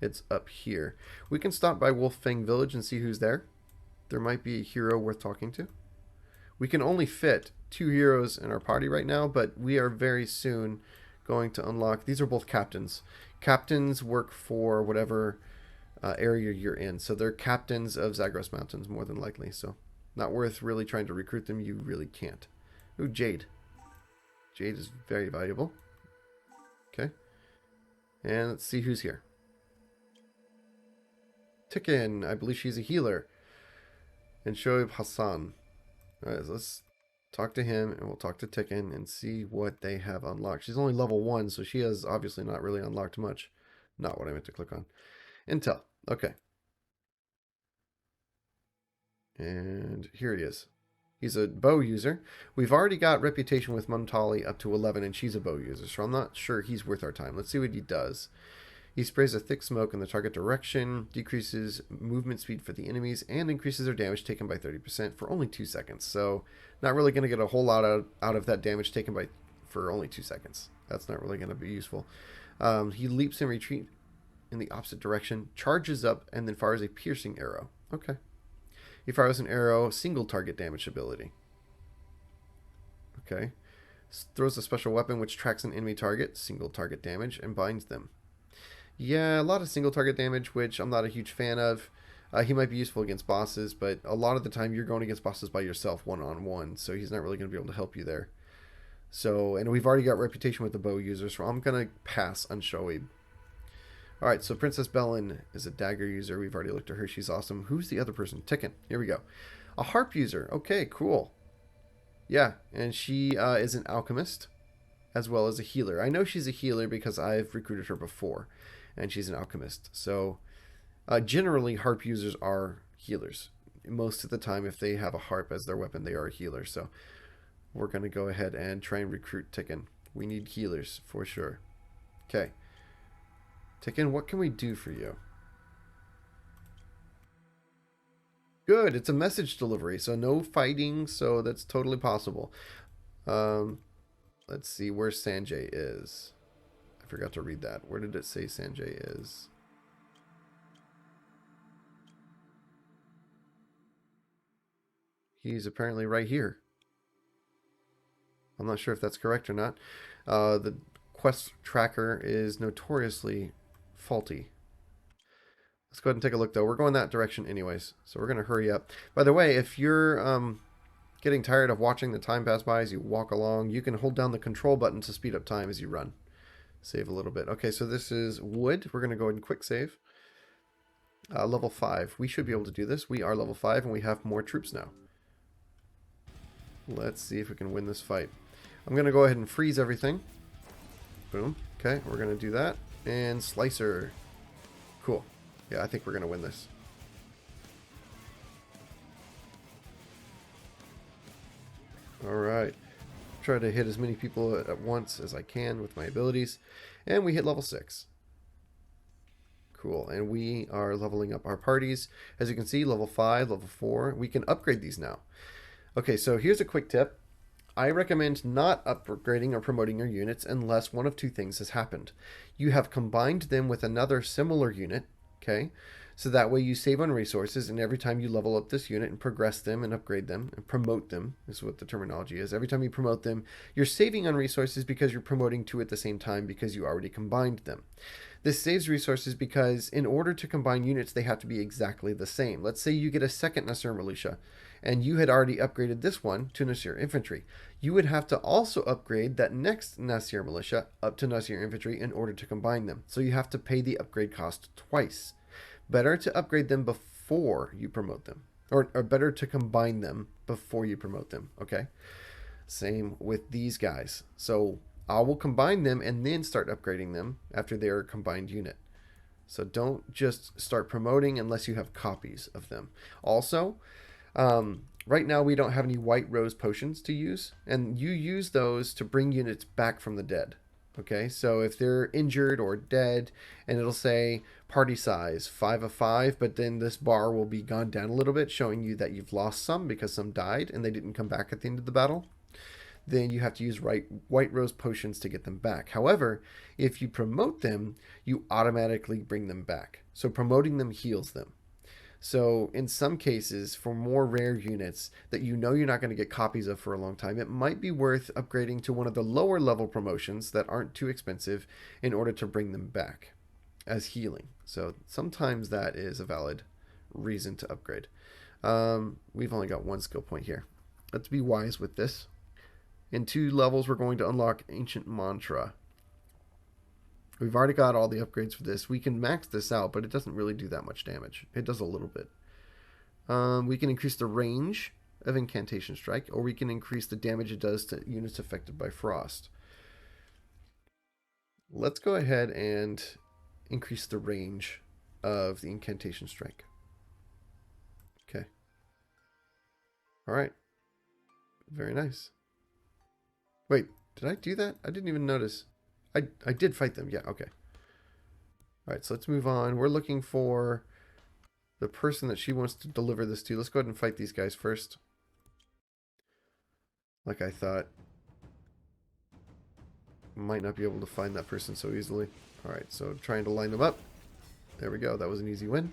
It's up here. We can stop by Wolffang Village and see who's there. There might be a hero worth talking to. We can only fit 2 heroes in our party right now, but we are very soon going to unlock... These are both captains. Captains work for whatever area you're in. So they're captains of Zagros Mountains, more than likely. So not worth really trying to recruit them. You really can't. Ooh, Jade. Jade is very valuable. Okay. And let's see who's here. Tikin. I believe she's a healer. And Shoaib Hassan. Alright, so let's talk to him, and we'll talk to Tikin and see what they have unlocked. She's only level 1, so she has obviously not really unlocked much. Not what I meant to click on. Intel. Okay. And here he is. He's a bow user. We've already got reputation with Muntali up to 11, and she's a bow user, so I'm not sure he's worth our time. Let's see what he does. He sprays a thick smoke in the target direction, decreases movement speed for the enemies, and increases their damage taken by 30% for only 2 seconds. So not really going to get a whole lot out of that damage taken for only 2 seconds. That's not really going to be useful. He leaps and retreat in the opposite direction, charges up, and then fires a piercing arrow. Okay. He fires an arrow, single target damage ability. Okay. Throws a special weapon which tracks an enemy target, single target damage, and binds them. Yeah, a lot of single target damage, which I'm not a huge fan of. He might be useful against bosses, but a lot of the time you're going against bosses by yourself one-on-one, so he's not really going to be able to help you there. So, and we've already got reputation with the bow users, so I'm going to pass on Shoaib. Alright, so Princess Bellen is a dagger user. We've already looked at her. She's awesome. Who's the other person? Tikin. Here we go. A harp user. Okay, cool. Yeah, and she is an alchemist as well as a healer. I know she's a healer because I've recruited her before. And she's an alchemist. So generally harp users are healers. Most of the time if they have a harp as their weapon, they are a healer. So we're going to go ahead and try and recruit Tikin. We need healers for sure. Okay. Tikin, what can we do for you? Good. It's a message delivery. So no fighting. So that's totally possible. Let's see where Sanjay is. Forgot to read that. Where did it say Sanjay is? He's apparently right here. I'm not sure if that's correct or not. The quest tracker is notoriously faulty. Let's go ahead and take a look though. We're going that direction anyways, so we're going to hurry up. By the way, if you're getting tired of watching the time pass by as you walk along, you can hold down the control button to speed up time as you run. Save a little bit. Okay, so this is wood. We're going to go ahead and quick save. Level 5. We should be able to do this. We are level 5 and we have more troops now. Let's see if we can win this fight. I'm going to go ahead and freeze everything. Boom. Okay, we're going to do that. And Slicer. Cool. Yeah, I think we're going to win this. Alright. Try to hit as many people at once as I can with my abilities. And we hit level 6. Cool. And we are leveling up our parties. As you can see, level 5, level 4. We can upgrade these now. Okay, so here's a quick tip. I recommend not upgrading or promoting your units unless one of two things has happened. You have combined them with another similar unit, okay? So that way you save on resources, and every time you level up this unit and progress them and upgrade them and promote them, is what the terminology is. Every time you promote them, you're saving on resources because you're promoting two at the same time because you already combined them. This saves resources because in order to combine units, they have to be exactly the same. Let's say you get a second Nasser Militia, and you had already upgraded this one to Nasir Infantry. You would have to also upgrade that next Nasir Militia up to Nasir Infantry in order to combine them. So you have to pay the upgrade cost twice. Better to upgrade them before you promote them. Or better to combine them before you promote them, okay? Same with these guys. So I will combine them and then start upgrading them after they're a combined unit. So don't just start promoting unless you have copies of them. Also, right now we don't have any white rose potions to use, and you use those to bring units back from the dead. Okay, so if they're injured or dead, and it'll say party size 5 of 5, but then this bar will be gone down a little bit, showing you that you've lost some because some died and they didn't come back at the end of the battle, then you have to use white rose potions to get them back. However, if you promote them, you automatically bring them back. So promoting them heals them. So in some cases, for more rare units that you know you're not going to get copies of for a long time, it might be worth upgrading to one of the lower level promotions that aren't too expensive in order to bring them back as healing. So sometimes that is a valid reason to upgrade. We've only got one skill point here. Let's be wise with this. In 2 levels, we're going to unlock Ancient Mantra. We've already got all the upgrades for this. We can max this out, but it doesn't really do that much damage. It does a little bit. We can increase the range of Incantation Strike, or we can increase the damage it does to units affected by frost. Let's go ahead and increase the range of the Incantation Strike. Okay. All right. Very nice. Wait, did I do that? I didn't even notice. I did fight them. Yeah, okay. All right, so let's move on. We're looking for the person that she wants to deliver this to. Let's go ahead and fight these guys first. Like I thought. Might not be able to find that person so easily. All right, so trying to line them up. There we go. That was an easy win.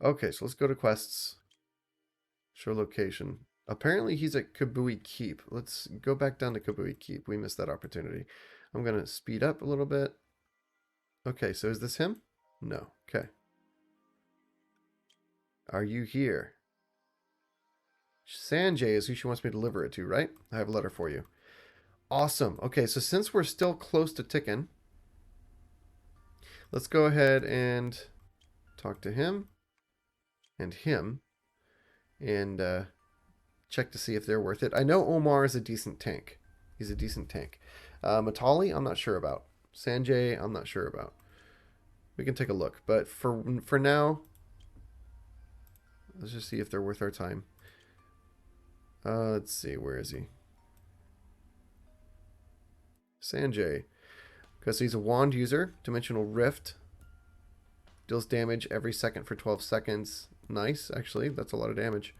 Okay, so let's go to quests. Show location. Apparently he's at Kabui Keep. Let's go back down to Kabui Keep. We missed that opportunity. I'm going to speed up a little bit. Okay, so is this him? No. Okay. Are you here? Sanjay is who she wants me to deliver it to, right? I have a letter for you. Awesome. Okay, so since we're still close to Tikkun, let's go ahead and talk to him and him and check to see if they're worth it. I know Omar is a decent tank. He's a decent tank. Matali, I'm not sure about. Sanjay, I'm not sure about. We can take a look. But for now, let's just see if they're worth our time. Let's see. Where is he? Sanjay. Because he's a wand user. Dimensional Rift. Deals damage every second for 12 seconds. Nice, actually. That's a lot of damage.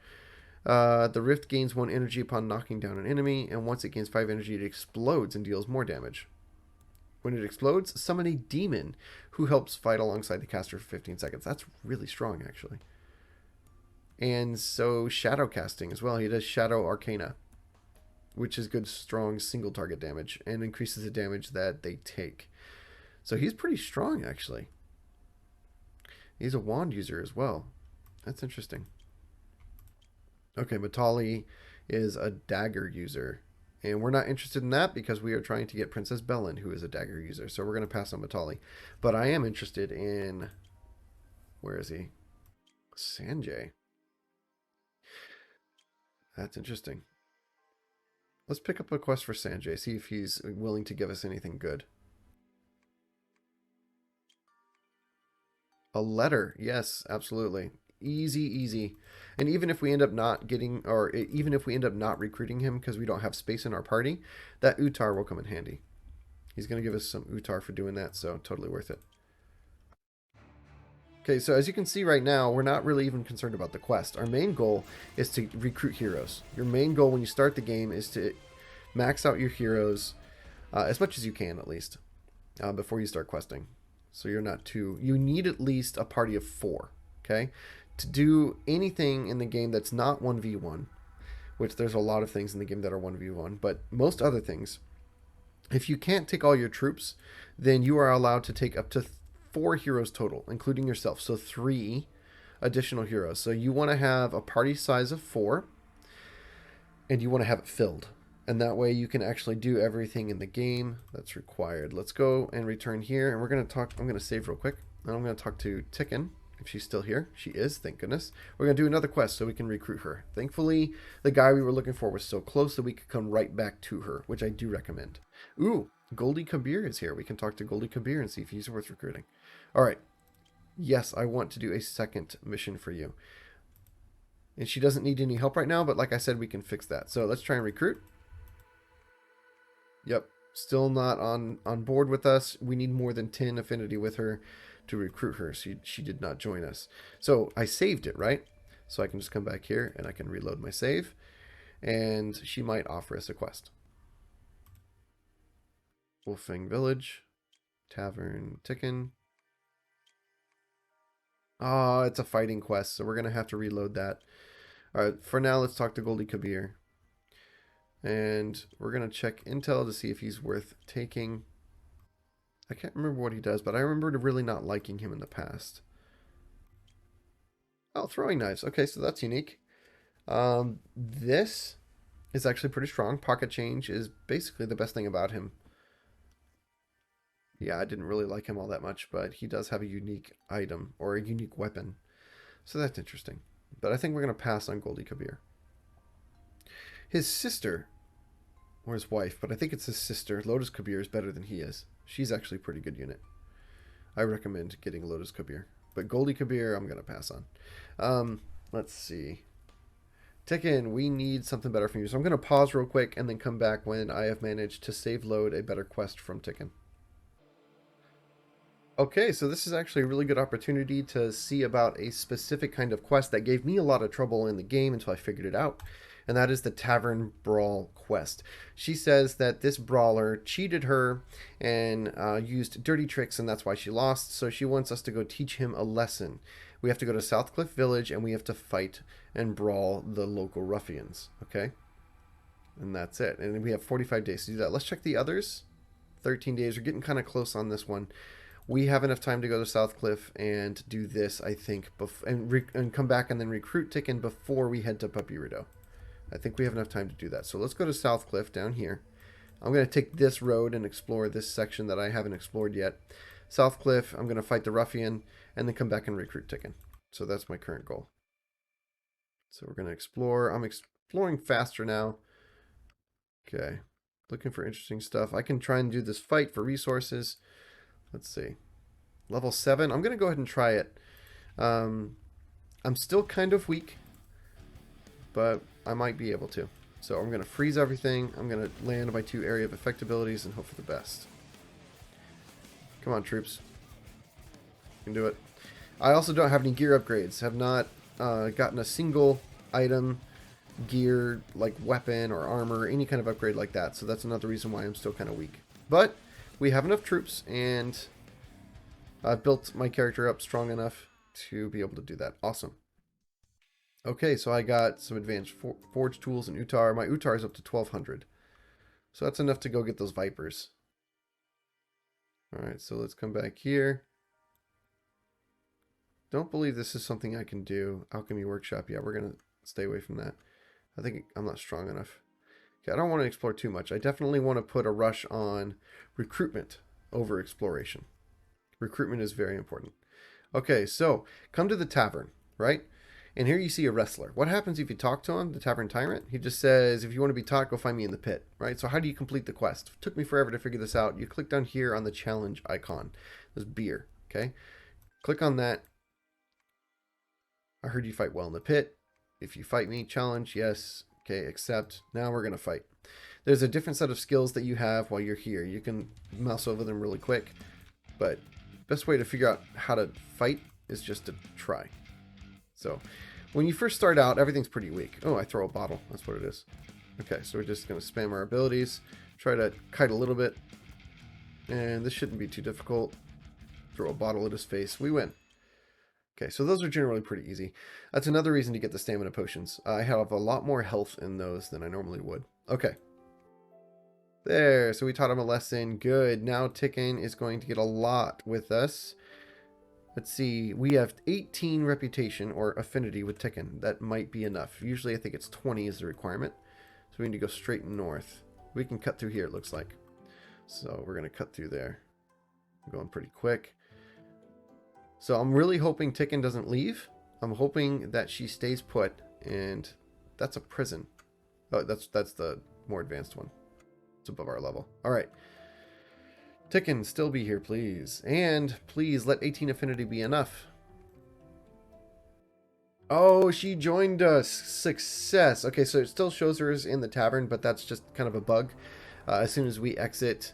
The Rift gains 1 energy upon knocking down an enemy, and once it gains 5 energy, it explodes and deals more damage. When it explodes, summon a demon who helps fight alongside the caster for 15 seconds. That's really strong, actually. And so shadow casting as well. He does Shadow Arcana, which is good, strong single target damage, and increases the damage that they take. So he's pretty strong, actually. He's a wand user as well. That's interesting. Okay, Matali is a dagger user. And we're not interested in that because we are trying to get Princess Bellen, who is a dagger user. So we're going to pass on Matali. But I am interested in... Where is he? Sanjay. That's interesting. Let's pick up a quest for Sanjay. See if he's willing to give us anything good. A letter. Yes, absolutely. Easy, easy. And even if we end up not getting, or even if we end up not recruiting him because we don't have space in our party, that Uttar will come in handy. He's going to give us some Uttar for doing that, so totally worth it. Okay, so as you can see right now, we're not really even concerned about the quest. Our main goal is to recruit heroes. Your main goal when you start the game is to max out your heroes as much as you can, at least, before you start questing. So you're not too... You need at least a party of 4, okay? To do anything in the game that's not 1v1, which there's a lot of things in the game that are 1v1, but most other things, if you can't take all your troops, then you are allowed to take up to 4 heroes total, including yourself. So 3 additional heroes. So you want to have a party size of 4, and you want to have it filled. And that way you can actually do everything in the game that's required. Let's go and return here, and we're going to talk. I'm going to save real quick, and I'm going to talk to Ticken. If she's still here. She is, thank goodness. We're going to do another quest so we can recruit her. Thankfully, the guy we were looking for was so close that we could come right back to her, which I do recommend. Ooh, Goldie Kabir is here. We can talk to Goldie Kabir and see if he's worth recruiting. All right. Yes, I want to do a second mission for you. And she doesn't need any help right now, but like I said, we can fix that. So let's try and recruit. Yep, still not on board with us. We need more than 10 affinity with her to recruit her. She did not join us. So I saved it, right? So I can just come back here and I can reload my save. And she might offer us a quest. Wolfang Village. Tavern Ticken. Oh, it's a fighting quest, so we're going to have to reload that. Alright, for now, let's talk to Goldie Kabir. And we're going to check intel to see if he's worth taking. I can't remember what he does, but I remember really not liking him in the past. Oh, throwing knives. Okay, so that's unique. This is actually pretty strong. Pocket change is basically the best thing about him. Yeah, I didn't really like him all that much, but he does have a unique item or a unique weapon. So that's interesting. But I think we're going to pass on Goldie Kabir. His sister, or his wife, but I think it's his sister, Lotus Kabir, is better than he is. She's actually a pretty good unit. I recommend getting Lotus Kabir. But Goldie Kabir, I'm going to pass on. Let's see. Ticken, we need something better from you. So I'm going to pause real quick and then come back when I have managed to save load a better quest from Ticken. Okay, so this is actually a really good opportunity to see about a specific kind of quest that gave me a lot of trouble in the game until I figured it out. And that is the Tavern Brawl quest. She says that this brawler cheated her and used dirty tricks, and that's why she lost. So she wants us to go teach him a lesson. We have to go to Southcliff Village, and we have to fight and brawl the local ruffians. Okay? And that's it. And we have 45 days to do that. Let's check the others. 13 days. We're getting kind of close on this one. We have enough time to go to Southcliff and do this, I think, and come back and then recruit Ticken before we head to Puppy Rideau. I think we have enough time to do that. So let's go to Southcliff down here. I'm going to take this road and explore this section that I haven't explored yet. Southcliff, I'm going to fight the ruffian and then come back and recruit Ticken. So that's my current goal. So we're going to explore. I'm exploring faster now. Okay. Looking for interesting stuff. I can try and do this fight for resources. Let's see. Level 7. I'm going to go ahead and try it. I'm still kind of weak, but I might be able to. So I'm going to freeze everything. I'm going to land my 2 area of effect abilities and hope for the best. Come on, troops. You can do it. I also don't have any gear upgrades. Have not gotten a single item, gear, like weapon or armor, any kind of upgrade like that. So that's another reason why I'm still kind of weak. But we have enough troops, and I've built my character up strong enough to be able to do that. Awesome. Okay, so I got some advanced forge tools and Utar. My Utar is up to 1200. So that's enough to go get those Vipers. Alright, so let's come back here. Don't believe this is something I can do. Alchemy Workshop. Yeah, we're going to stay away from that. I think I'm not strong enough. Okay, I don't want to explore too much. I definitely want to put a rush on recruitment over exploration. Recruitment is very important. Okay, so come to the tavern, right? And here you see a wrestler. What happens if you talk to him, the tavern tyrant? He just says, if you want to be taught, go find me in the pit, right? So how do you complete the quest? It took me forever to figure this out. You click down here on the challenge icon. There's beer, okay? Click on that. I heard you fight well in the pit. If you fight me, challenge, yes. Okay, accept. Now we're going to fight. There's a different set of skills that you have while you're here. You can mouse over them really quick, but best way to figure out how to fight is just to try. So when you first start out, everything's pretty weak. Oh, I throw a bottle. That's what it is. Okay, so we're just going to spam our abilities. Try to kite a little bit. And this shouldn't be too difficult. Throw a bottle at his face. We win. Okay, so those are generally pretty easy. That's another reason to get the stamina potions. I have a lot more health in those than I normally would. Okay. There, so we taught him a lesson. Good. Now Ticken is going to get a lot with us. Let's see. We have 18 reputation or affinity with Tikkun. That might be enough. Usually I think it's 20 is the requirement. So we need to go straight north. We can cut through here, it looks like. So we're going to cut through there. I'm going pretty quick. So I'm really hoping Tikkun doesn't leave. I'm hoping that she stays put, and that's a prison. Oh, that's the more advanced one. It's above our level. All right. Tikkun, still be here, please. And please let 18 affinity be enough. Oh, she joined us. Success. Okay, so it still shows her in the tavern, but that's just kind of a bug. As soon as we exit,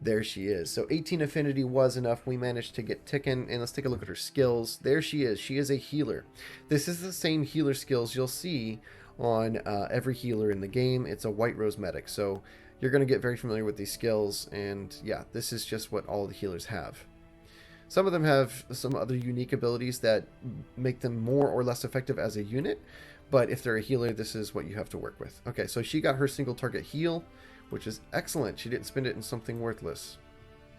there she is. So 18 affinity was enough. We managed to get Tikkun, and let's take a look at her skills. There she is. She is a healer. This is the same healer skills you'll see on every healer in the game. It's a White Rose medic, so you're going to get very familiar with these skills, and yeah, this is just what all the healers have. Some of them have some other unique abilities that make them more or less effective as a unit, but if they're a healer, this is what you have to work with. Okay, so she got her single target heal, which is excellent. She didn't spend it in something worthless.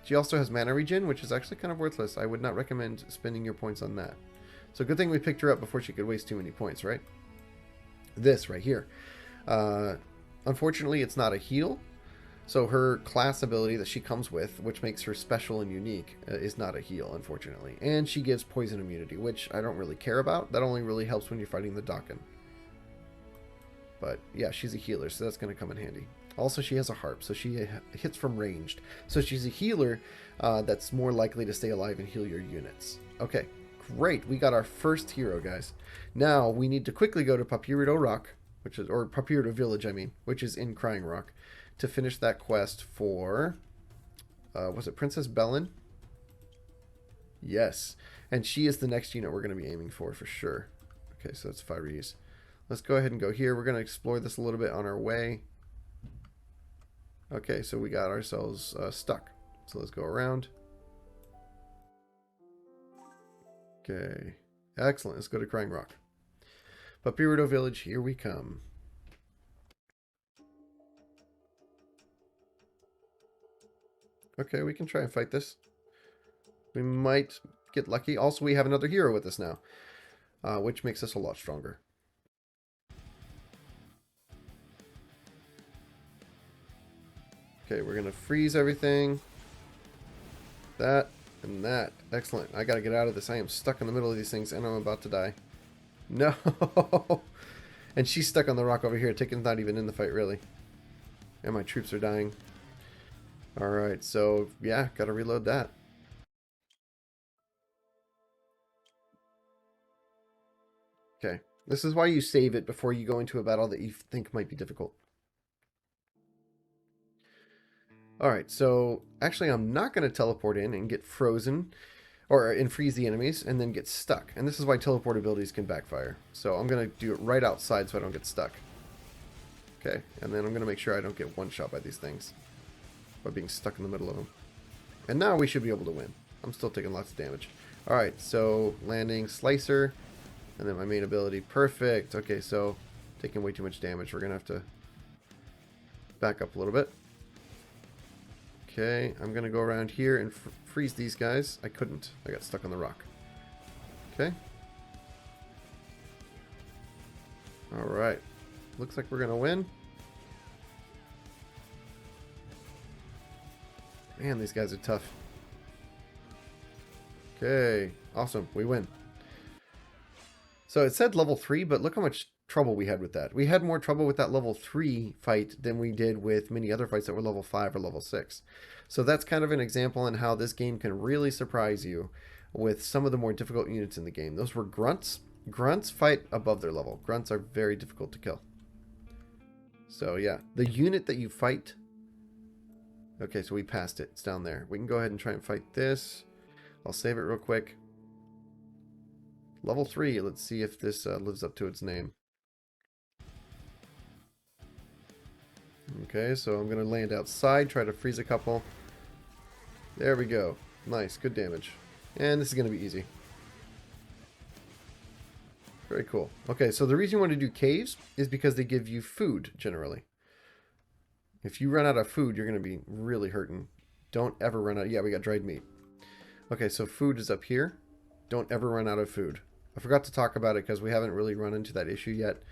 She also has mana regen, which is actually kind of worthless. I would not recommend spending your points on that. So good thing we picked her up before she could waste too many points, right? This right here. Unfortunately, it's not a heal. So her class ability that she comes with, which makes her special and unique, is not a heal, unfortunately. And she gives poison immunity, which I don't really care about. That only really helps when you're fighting the Dakin. But yeah, she's a healer, so that's going to come in handy. Also, she has a harp, so she hits from ranged. So she's a healer that's more likely to stay alive and heal your units. Okay, great. We got our first hero, guys. Now, we need to quickly go to Papyrito Rock, or Papyrito Village, I mean, which is in Crying Rock, to finish that quest for, was it Princess Bellen? Yes. And she is the next unit we're going to be aiming for sure. Okay, so that's Fyrees. Let's go ahead and go here. We're going to explore this a little bit on our way. Okay, so we got ourselves stuck. So let's go around. Okay, excellent. Let's go to Crying Rock. Papyrito Village, here we come. Okay, we can try and fight this. We might get lucky. Also, we have another hero with us now, which makes us a lot stronger. Okay, we're going to freeze everything. That and that. Excellent. I got to get out of this. I am stuck in the middle of these things, and I'm about to die. No! And she's stuck on the rock over here. Tikkun's not even in the fight, really. And my troops are dying. Alright, so, yeah, gotta reload that. Okay, this is why you save it before you go into a battle that you think might be difficult. Alright, so, actually I'm not going to teleport in and get frozen, and freeze the enemies, and then get stuck. And this is why teleport abilities can backfire. So I'm going to do it right outside so I don't get stuck. Okay, and then I'm going to make sure I don't get one shot by these things. By being stuck in the middle of them. And now we should be able to win. I'm still taking lots of damage. Alright, so landing, slicer, and then my main ability. Perfect. Okay, so taking way too much damage. We're going to have to back up a little bit. Okay, I'm going to go around here and freeze these guys. I couldn't. I got stuck on the rock. Okay. Alright. Looks like we're going to win. Man, these guys are tough. Okay, awesome. We win. So it said level 3, but look how much trouble we had with that. We had more trouble with that level 3 fight than we did with many other fights that were level 5 or level 6. So that's kind of an example on how this game can really surprise you with some of the more difficult units in the game. Those were grunts. Grunts fight above their level. Grunts are very difficult to kill. So yeah, the unit that you fight... Okay, so we passed it. It's down there. We can go ahead and try and fight this. I'll save it real quick. Level 3. Let's see if this lives up to its name. Okay, so I'm going to land outside, try to freeze a couple. There we go. Nice, good damage. And this is going to be easy. Very cool. Okay, so the reason you want to do caves is because they give you food, generally. If you run out of food, you're going to be really hurting. Don't ever run out. Yeah, we got dried meat. Okay, so food is up here. Don't ever run out of food. I forgot to talk about it because we haven't really run into that issue yet.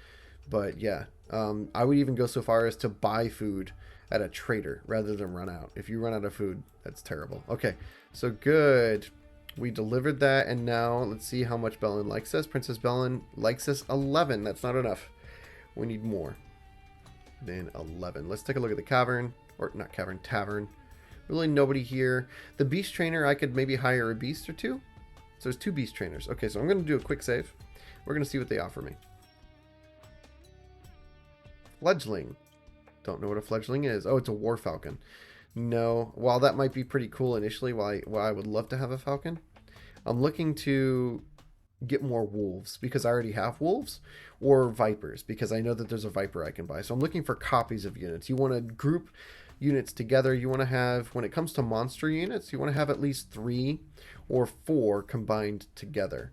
But yeah, I would even go so far as to buy food at a trader rather than run out. If you run out of food, that's terrible. Okay, so good. We delivered that, and now let's see how much Bellen likes us. Princess Bellen likes us 11. That's not enough. We need more than 11. Let's take a look at the cavern, or not cavern, tavern. Really nobody here. The beast trainer, I could maybe hire a beast or two. So there's 2 beast trainers. Okay, so I'm going to do a quick save. We're going to see what they offer me. Fledgling. Don't know what a fledgling is. Oh, it's a war falcon. No. While that might be pretty cool initially, while I would love to have a falcon, I'm looking to get more wolves because I already have wolves, or vipers because I know that there's a viper I can buy. So I'm looking for copies of units. You want to group units together. You want to have, when it comes to monster units, you want to have at least 3 or 4 combined together.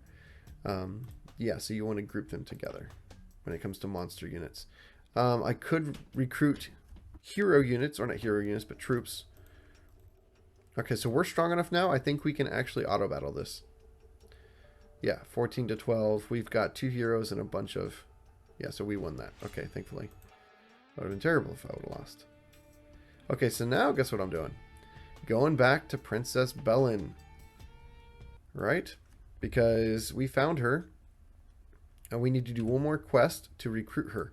Yeah, so you want to group them together when it comes to monster units. I could recruit hero units, or not hero units, but troops. Okay, so we're strong enough now. I think we can actually auto battle this. Yeah, 14 to 12. We've got 2 heroes and a bunch of... Yeah, so we won that. Okay, thankfully. That would have been terrible if I would have lost. Okay, so now guess what I'm doing? Going back to Princess Bellen. Right? Because we found her. And we need to do one more quest to recruit her.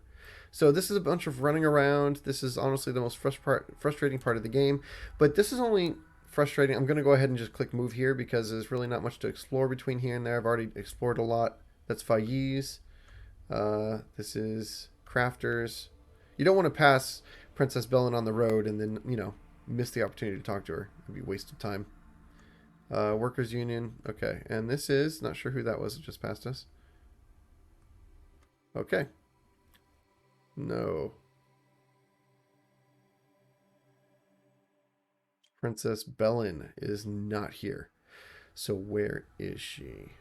So this is a bunch of running around. This is honestly the most frustrating part of the game. But this is only frustrating. I'm going to go ahead and just click move here because there's really not much to explore between here and there. I've already explored a lot. That's Faiz. This is Crafters. You don't want to pass Princess Bellen on the road and then, you know, miss the opportunity to talk to her. It'd be a waste of time. Workers Union. Okay. And this is, not sure who that was that just passed us. Okay. No. Princess Bellen is not here. So where is she?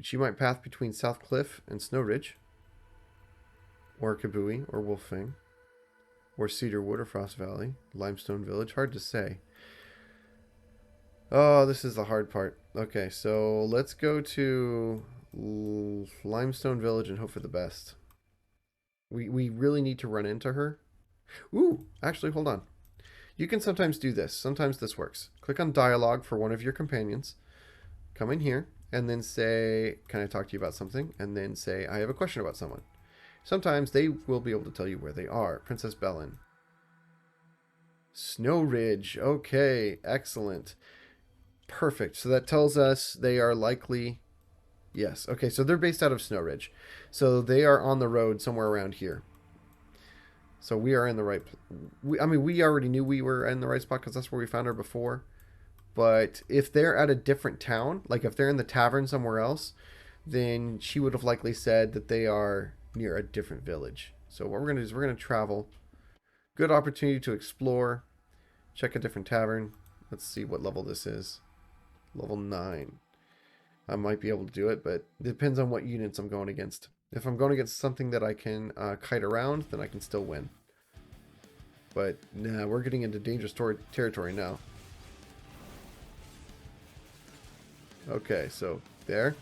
She might path between South Cliff and Snow Ridge. Or Kabui, or Wolfang. Or Cedarwood, or Frost Valley. Limestone Village. Hard to say. Oh, this is the hard part. Okay, so let's go to Limestone Village and hope for the best. We really need to run into her. Ooh, actually, hold on. You can sometimes do this. Sometimes this works. Click on dialogue for one of your companions. Come in here and then say, can I talk to you about something? And then say, I have a question about someone. Sometimes they will be able to tell you where they are. Princess Bellen. Snow Ridge. Okay, excellent. Perfect. So that tells us they are likely... Yes. Okay, so they're based out of Snow Ridge. So they are on the road somewhere around here. So we are in the right... I mean, we already knew we were in the right spot because that's where we found her before. But if they're at a different town, like if they're in the tavern somewhere else, then she would have likely said that they are near a different village. So what we're going to do is we're going to travel. Good opportunity to explore. Check a different tavern. Let's see what level this is. Level 9. I might be able to do it, but it depends on what units I'm going against. If I'm going against something that I can kite around, then I can still win. But nah, we're getting into dangerous territory now. Okay, so there.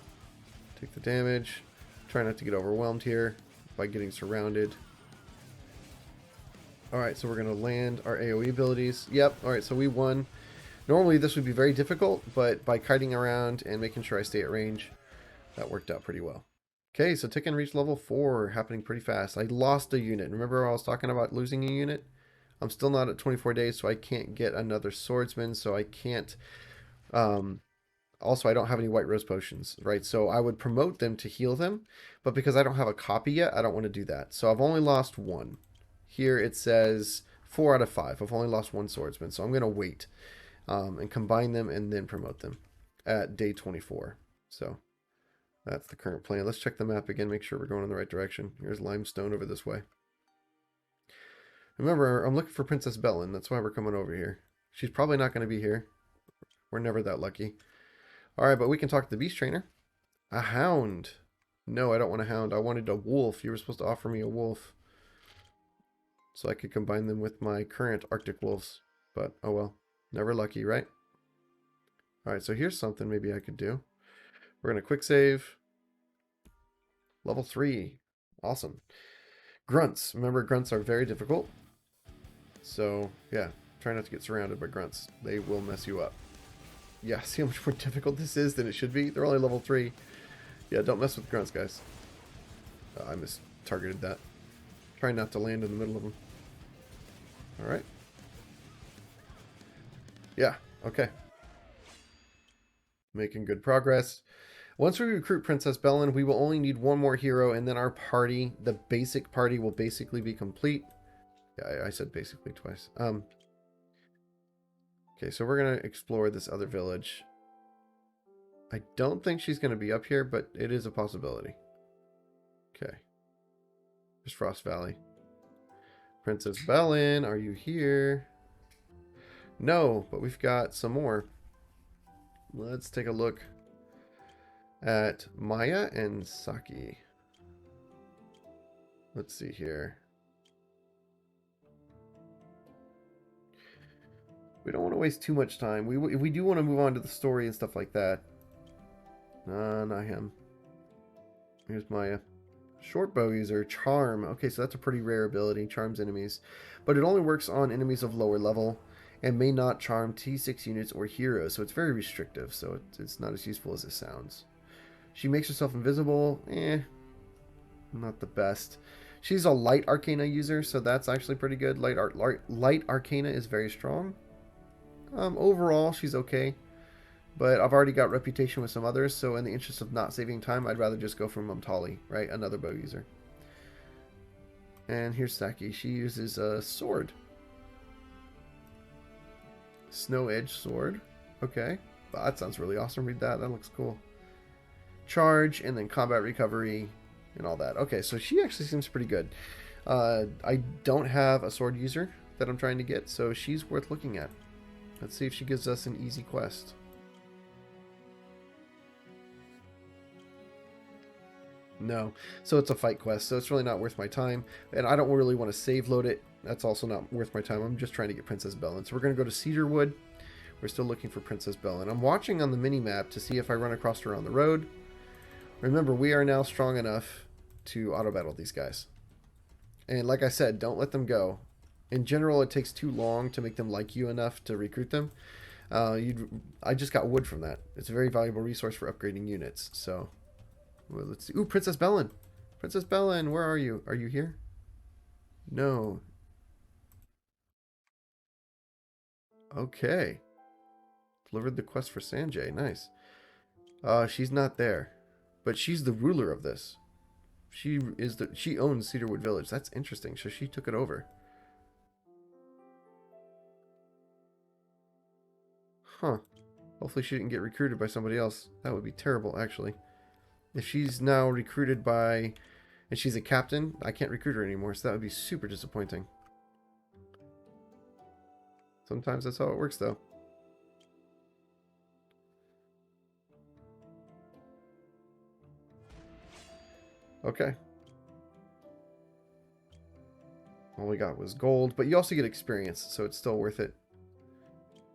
Take the damage. Try not to get overwhelmed here by getting surrounded. Alright, so we're going to land our AoE abilities. Yep, alright, so we won. Normally this would be very difficult, but by kiting around and making sure I stay at range, that worked out pretty well. Okay, so Tick and reach level 4, happening pretty fast. I lost a unit. Remember I was talking about losing a unit? I'm still not at 24 days, so I can't get another swordsman, so I can't... Also, I don't have any white rose potions, right? So I would promote them to heal them, but because I don't have a copy yet, I don't want to do that. So I've only lost 1. Here it says 4 out of 5. I've only lost 1 swordsman, so I'm going to wait. And combine them and then promote them at day 24. So that's the current plan. Let's check the map again, make sure we're going in the right direction. Here's limestone over this way. Remember, I'm looking for Princess Bellen. That's why we're coming over here. She's probably not going to be here. We're never that lucky. All right, but we can talk to the beast trainer. A hound. No, I don't want a hound. I wanted a wolf. You were supposed to offer me a wolf. So I could combine them with my current Arctic Wolves. But, oh well. Never lucky, right? Alright, so here's something maybe I could do. We're going to quick save. Level 3. Awesome. Grunts. Remember, grunts are very difficult. So, yeah. Try not to get surrounded by grunts. They will mess you up. Yeah, see how much more difficult this is than it should be? They're only level 3. Yeah, don't mess with grunts, guys. I mis-targeted that. Try not to land in the middle of them. Alright. Yeah, okay. Making good progress. Once we recruit Princess Bellen, we will only need one more hero, and then our party, the basic party, will basically be complete. Yeah, I said basically twice. Okay, so we're going to explore this other village. I don't think she's going to be up here, but it is a possibility. Okay. There's Frost Valley. Princess Bellen, are you here? No, but we've got some more. Let's take a look at Maya and Saki. Let's see here. We don't want to waste too much time. We do want to move on to the story and stuff like that. Not him. Here's Maya. Short bow user, Charm. Okay, so that's a pretty rare ability. Charms enemies. But it only works on enemies of lower level and may not charm T6 units or heroes. So it's very restrictive. So it's not as useful as it sounds. She makes herself invisible. Not the best. She's a light arcana user, so that's actually pretty good. Light arcana is very strong. Overall, she's okay. But I've already got reputation with some others, so in the interest of not saving time, I'd rather just go for Mumtali, right? Another bow user. And here's Saki. She uses a sword. Snow Edge sword. Okay. Wow, that sounds really awesome. Read that. That looks cool. Charge, and then combat recovery, and all that. Okay, so she actually seems pretty good. I don't have a sword user that I'm trying to get, so she's worth looking at. Let's see if she gives us an easy quest. No. So it's a fight quest, so it's really not worth my time. And I don't really want to save load it. That's also not worth my time. I'm just trying to get Princess Bellen. So we're going to go to Cedarwood. We're still looking for Princess Bellen. I'm watching on the mini-map to see if I run across her on the road. Remember, we are now strong enough to auto-battle these guys. And like I said, don't let them go. In general, it takes too long to make them like you enough to recruit them. I just got wood from that. It's a very valuable resource for upgrading units. So, well, let's see. Ooh, Princess Bellen! Princess Bellen, where are you? Are you here? No. Okay. Delivered the quest for Sanjay. Nice. She's not there. But she's the ruler of this. She owns Cedarwood Village. That's interesting. So she took it over. Huh. Hopefully she didn't get recruited by somebody else. That would be terrible, actually. If she's now recruited by... and she's a captain, I can't recruit her anymore, so that would be super disappointing. Sometimes that's how it works, though. Okay. All we got was gold, but you also get experience, so it's still worth it.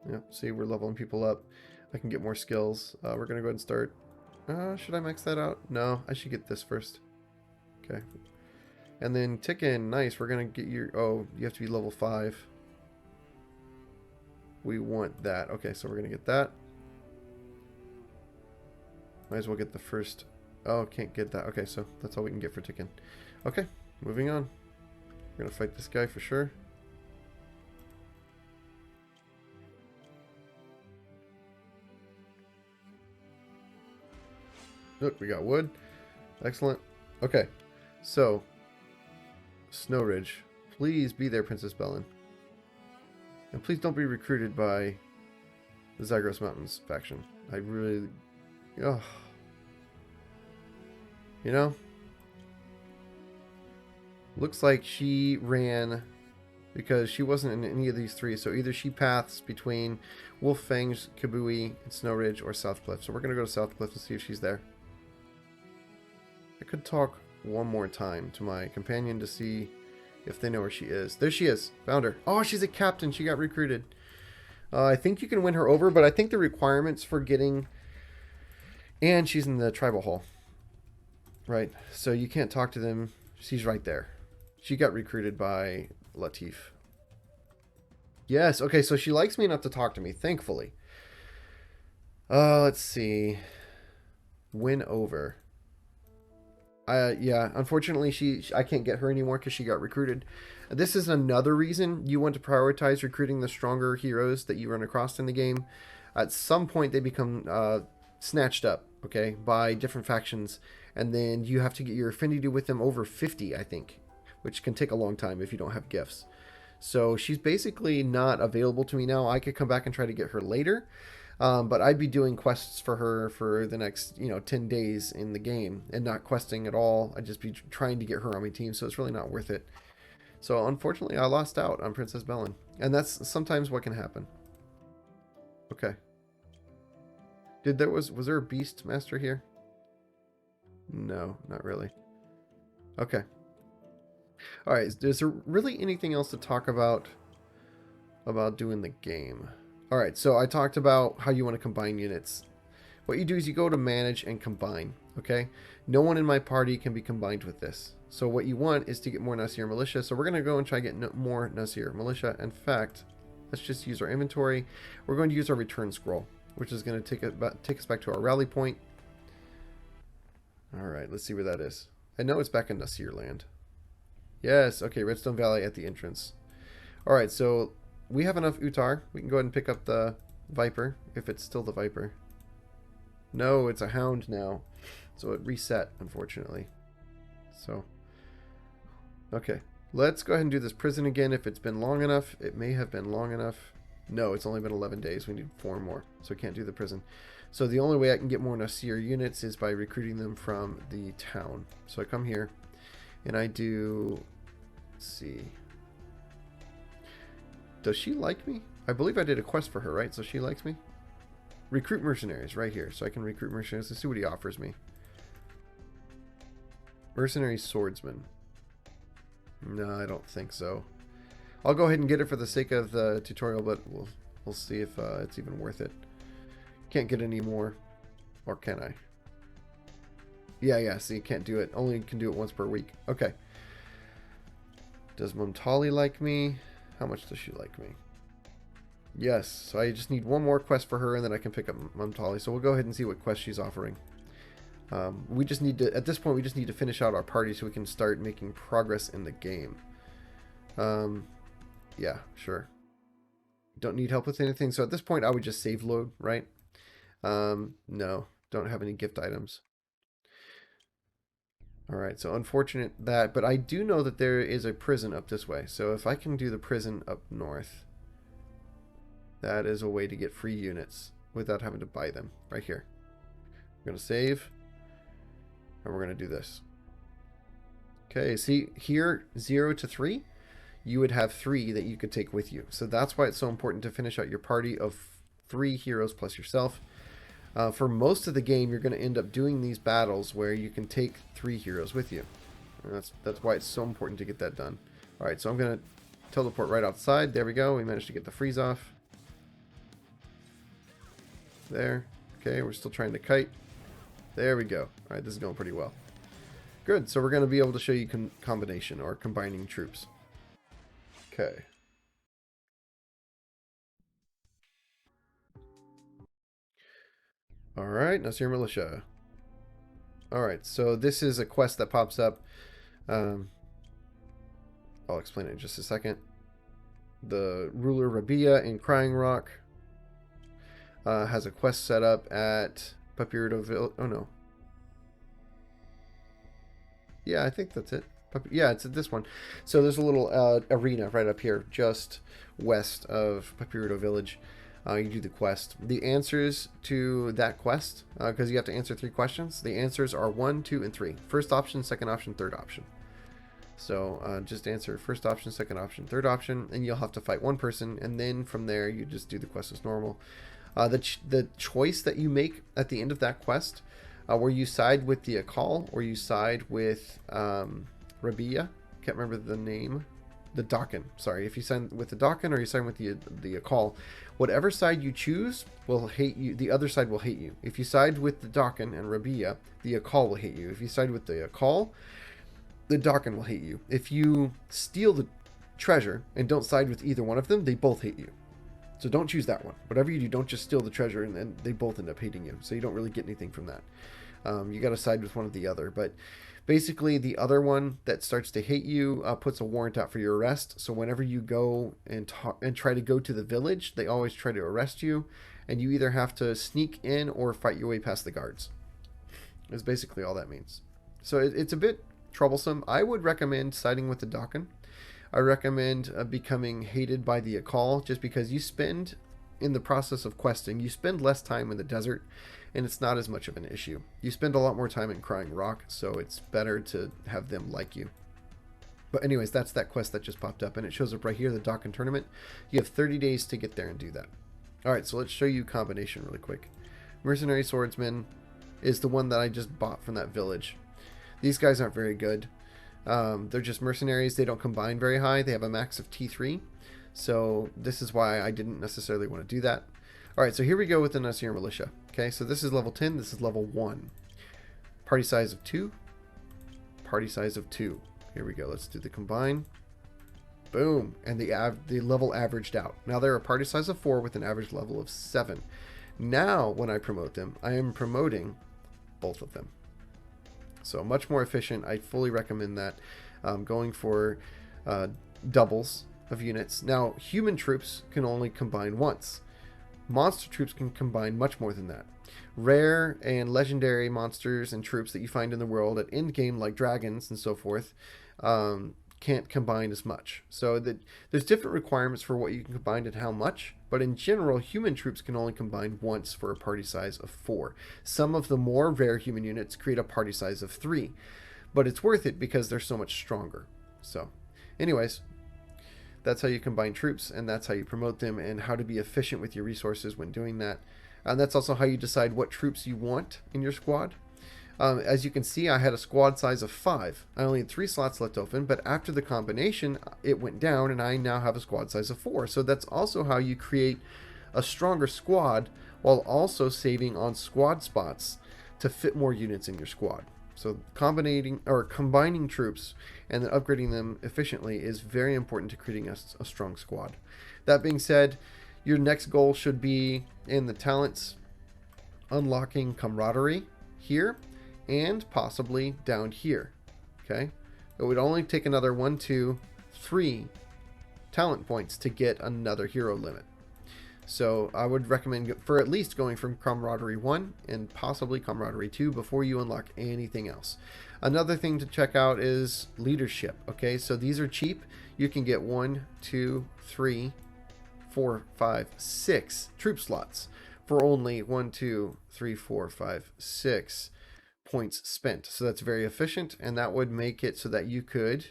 Yep, see, we're leveling people up. I can get more skills. We're going to go ahead and start. Should I max that out? No, I should get this first. Okay. And then Ticken, nice. We're going to get your... oh, you have to be level 5. We want that. Okay, so we're going to get that. Might as well get the first... oh, can't get that. Okay, so that's all we can get for Ticken. Okay, moving on. We're going to fight this guy for sure. Look, we got wood. Excellent. Okay, so Snow Ridge. Please be there, Princess Bellen. And please don't be recruited by the Zagros Mountains faction. I really... oh. You know? Looks like she ran because she wasn't in any of these three. So either she paths between Wolf Fangs, Kabui, and Snow Ridge, or Southcliff. So we're going to go to Southcliff and see if she's there. I could talk one more time to my companion to see if they know where she is. There she is. Found her. Oh, she's a captain. She got recruited. I think you can win her over, but I think the requirements for getting... And she's in the tribal hall. Right. So you can't talk to them. She's right there. She got recruited by Latif. Yes. Okay, so she likes me enough to talk to me, thankfully. Let's see. Win over. Yeah, unfortunately, I can't get her anymore because she got recruited. This is another reason you want to prioritize recruiting the stronger heroes that you run across in the game. At some point, they become snatched up, okay, by different factions, and then you have to get your affinity with them over 50, I think, which can take a long time if you don't have gifts. So she's basically not available to me now. I could come back and try to get her later. But I'd be doing quests for her for the next, 10 days in the game and not questing at all. I'd just be trying to get her on my team, so it's really not worth it. So unfortunately, I lost out on Princess Bellen. And that's sometimes what can happen. Okay. Was there a Beast Master here? No, not really. Okay. Alright, is there really anything else to talk about doing the game? Alright, so I talked about how you want to combine units. What you do is you go to manage and combine, okay? No one in my party can be combined with this. So what you want is to get more Nasir Militia. So we're going to go and try to get more Nasir Militia. In fact, let's just use our inventory. We're going to use our return scroll, which is going to take us back to our rally point. Alright, let's see where that is. I know it's back in Nasir land. Yes, okay, Redstone Valley at the entrance. Alright, so we have enough Utar. We can go ahead and pick up the Viper, if it's still the Viper. No, it's a Hound now. So it reset, unfortunately. So, okay. Let's go ahead and do this prison again if it's been long enough. It may have been long enough. No, it's only been 11 days. We need 4 more, so we can't do the prison. So the only way I can get more Nasir units is by recruiting them from the town. So I come here, and I do... Let's see... Does she like me? I believe I did a quest for her, right? So she likes me? Recruit mercenaries right here. So I can recruit mercenaries. Let's see what he offers me. Mercenary swordsman. No, I don't think so. I'll go ahead and get it for the sake of the tutorial, but we'll see if it's even worth it. Can't get any more. Or can I? Yeah, see, can't do it. Only can do it once per week. Okay. Does Mumtali like me? How much does she like me? Yes, so I just need one more quest for her and then I can pick up Mumtali. So we'll go ahead and see what quest she's offering. We just need to, at this point, we just need to finish out our party so we can start making progress in the game. Yeah, sure. Don't need help with anything. So at this point, I would just save load, right? No, don't have any gift items. Alright, so unfortunate that, but I do know that there is a prison up this way. So if I can do the prison up north, that is a way to get free units without having to buy them. Right here. We're going to save, and we're going to do this. Okay, see here, 0 to 3, you would have 3 that you could take with you. So that's why it's so important to finish out your party of 3 heroes plus yourself. For most of the game, you're going to end up doing these battles where you can take 3 heroes with you. And that's why it's so important to get that done. Alright, so I'm going to teleport right outside. There we go. We managed to get the freeze off. There. Okay, we're still trying to kite. There we go. Alright, this is going pretty well. Good, so we're going to be able to show you combination or combining troops. Okay. Alright, Nasir Militia. Alright, so this is a quest that pops up. I'll explain it in just a second. The ruler Rabia in Crying Rock has a quest set up at Papyrito Village. Oh no. Yeah, I think that's it. Yeah, it's this one. So there's a little arena right up here, just west of Papyrito Village. You do the quest. The answers to that quest, because you have to answer 3 questions, the answers are 1, 2, and 3. First option, second option, third option. So just answer first option, second option, third option, and you'll have to fight one person, and then from there you just do the quest as normal. The choice that you make at the end of that quest, where you side with the Akal or you side with Rabia, can't remember the name the Dakin, sorry, if you sign with the Dakin or you sign with the Akal, whatever side you choose will hate you. The other side will hate you. If you side with the Dakin and Rabia, the Akal will hate you. If you side with the Akal, the Dakin will hate you. If you steal the treasure and don't side with either one of them, they both hate you. So don't choose that one. Whatever you do, don't just steal the treasure and then they both end up hating you. So you don't really get anything from that. You got to side with one or the other. But basically, the other one that starts to hate you puts a warrant out for your arrest. So whenever you go and try to go to the village, they always try to arrest you. And you either have to sneak in or fight your way past the guards. Is basically all that means. So it's a bit troublesome. I would recommend siding with the Dakin. I recommend becoming hated by the Akal, just because you spend, in the process of questing, you spend less time in the desert, and it's not as much of an issue. You spend a lot more time in Crying Rock, so it's better to have them like you. But anyways, that's that quest that just popped up, and it shows up right here, the Dakin Tournament. You have 30 days to get there and do that. Alright, so let's show you combination really quick. Mercenary Swordsman is the one that I just bought from that village. These guys aren't very good. They're just mercenaries. They don't combine very high. They have a max of T3. So this is why I didn't necessarily want to do that. Alright, so here we go with the Nasir Militia. Okay, so this is level 10. This is level 1. Party size of 2. Party size of 2. Here we go. Let's do the combine. Boom. And the level averaged out. Now they're a party size of 4 with an average level of 7. Now, when I promote them, I am promoting both of them. So much more efficient. I fully recommend that. Going for doubles of units. Now, human troops can only combine once. Monster troops can combine much more than that. Rare and legendary monsters and troops that you find in the world at end game, like dragons and so forth, can't combine as much. So there's different requirements for what you can combine and how much, but in general, human troops can only combine once for a party size of 4. Some of the more rare human units create a party size of 3, but it's worth it because they're so much stronger. So anyways, that's how you combine troops, and that's how you promote them, and how to be efficient with your resources when doing that. And that's also how you decide what troops you want in your squad. As you can see, I had a squad size of 5. I only had 3 slots left open, but after the combination, it went down, and I now have a squad size of 4. So that's also how you create a stronger squad while also saving on squad spots to fit more units in your squad. So combining troops and then upgrading them efficiently is very important to creating a strong squad. That being said, your next goal should be in the talents, unlocking camaraderie here, and possibly down here. Okay, it would only take another 1, 2, 3 talent points to get another hero limit. So I would recommend for at least going from camaraderie 1 and possibly camaraderie 2 before you unlock anything else. Another thing to check out is leadership. Okay, so these are cheap. You can get 1, 2, 3, 4, 5, 6 troop slots for only 1, 2, 3, 4, 5, 6 points spent. So that's very efficient, and that would make it so that you could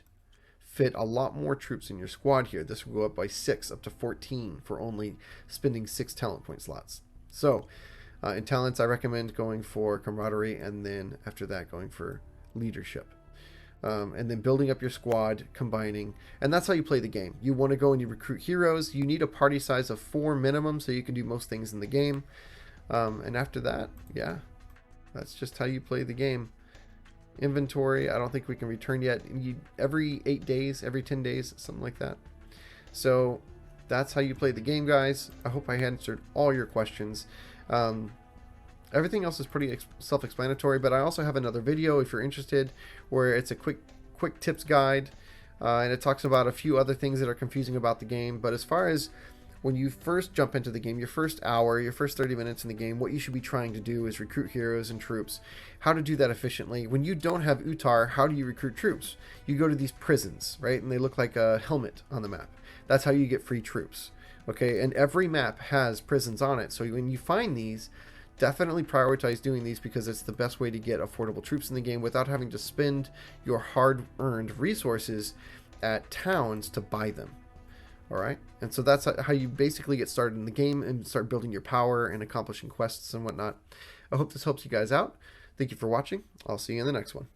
fit a lot more troops in your squad here. This will go up by 6 up to 14 for only spending 6 talent point slots. So in talents, I recommend going for camaraderie, and then after that going for leadership, and then building up your squad, combining, and that's how you play the game. You want to go and you recruit heroes. You need a party size of 4 minimum so you can do most things in the game, and after that, yeah, that's just how you play the game. Inventory, I don't think we can return yet. Every 8 days, every 10 days, something like that. So that's how you play the game, guys. I hope I answered all your questions. Everything else is pretty self-explanatory, but I also have another video if you're interested, where it's a quick tips guide, and it talks about a few other things that are confusing about the game. But as far as when you first jump into the game, your first hour, your first 30 minutes in the game, what you should be trying to do is recruit heroes and troops. How to do that efficiently. When you don't have Utar, how do you recruit troops? You go to these prisons, right? And they look like a helmet on the map. That's how you get free troops. Okay, and every map has prisons on it. So when you find these, definitely prioritize doing these, because it's the best way to get affordable troops in the game without having to spend your hard-earned resources at towns to buy them. Alright, and so that's how you basically get started in the game and start building your power and accomplishing quests and whatnot. I hope this helps you guys out. Thank you for watching. I'll see you in the next one.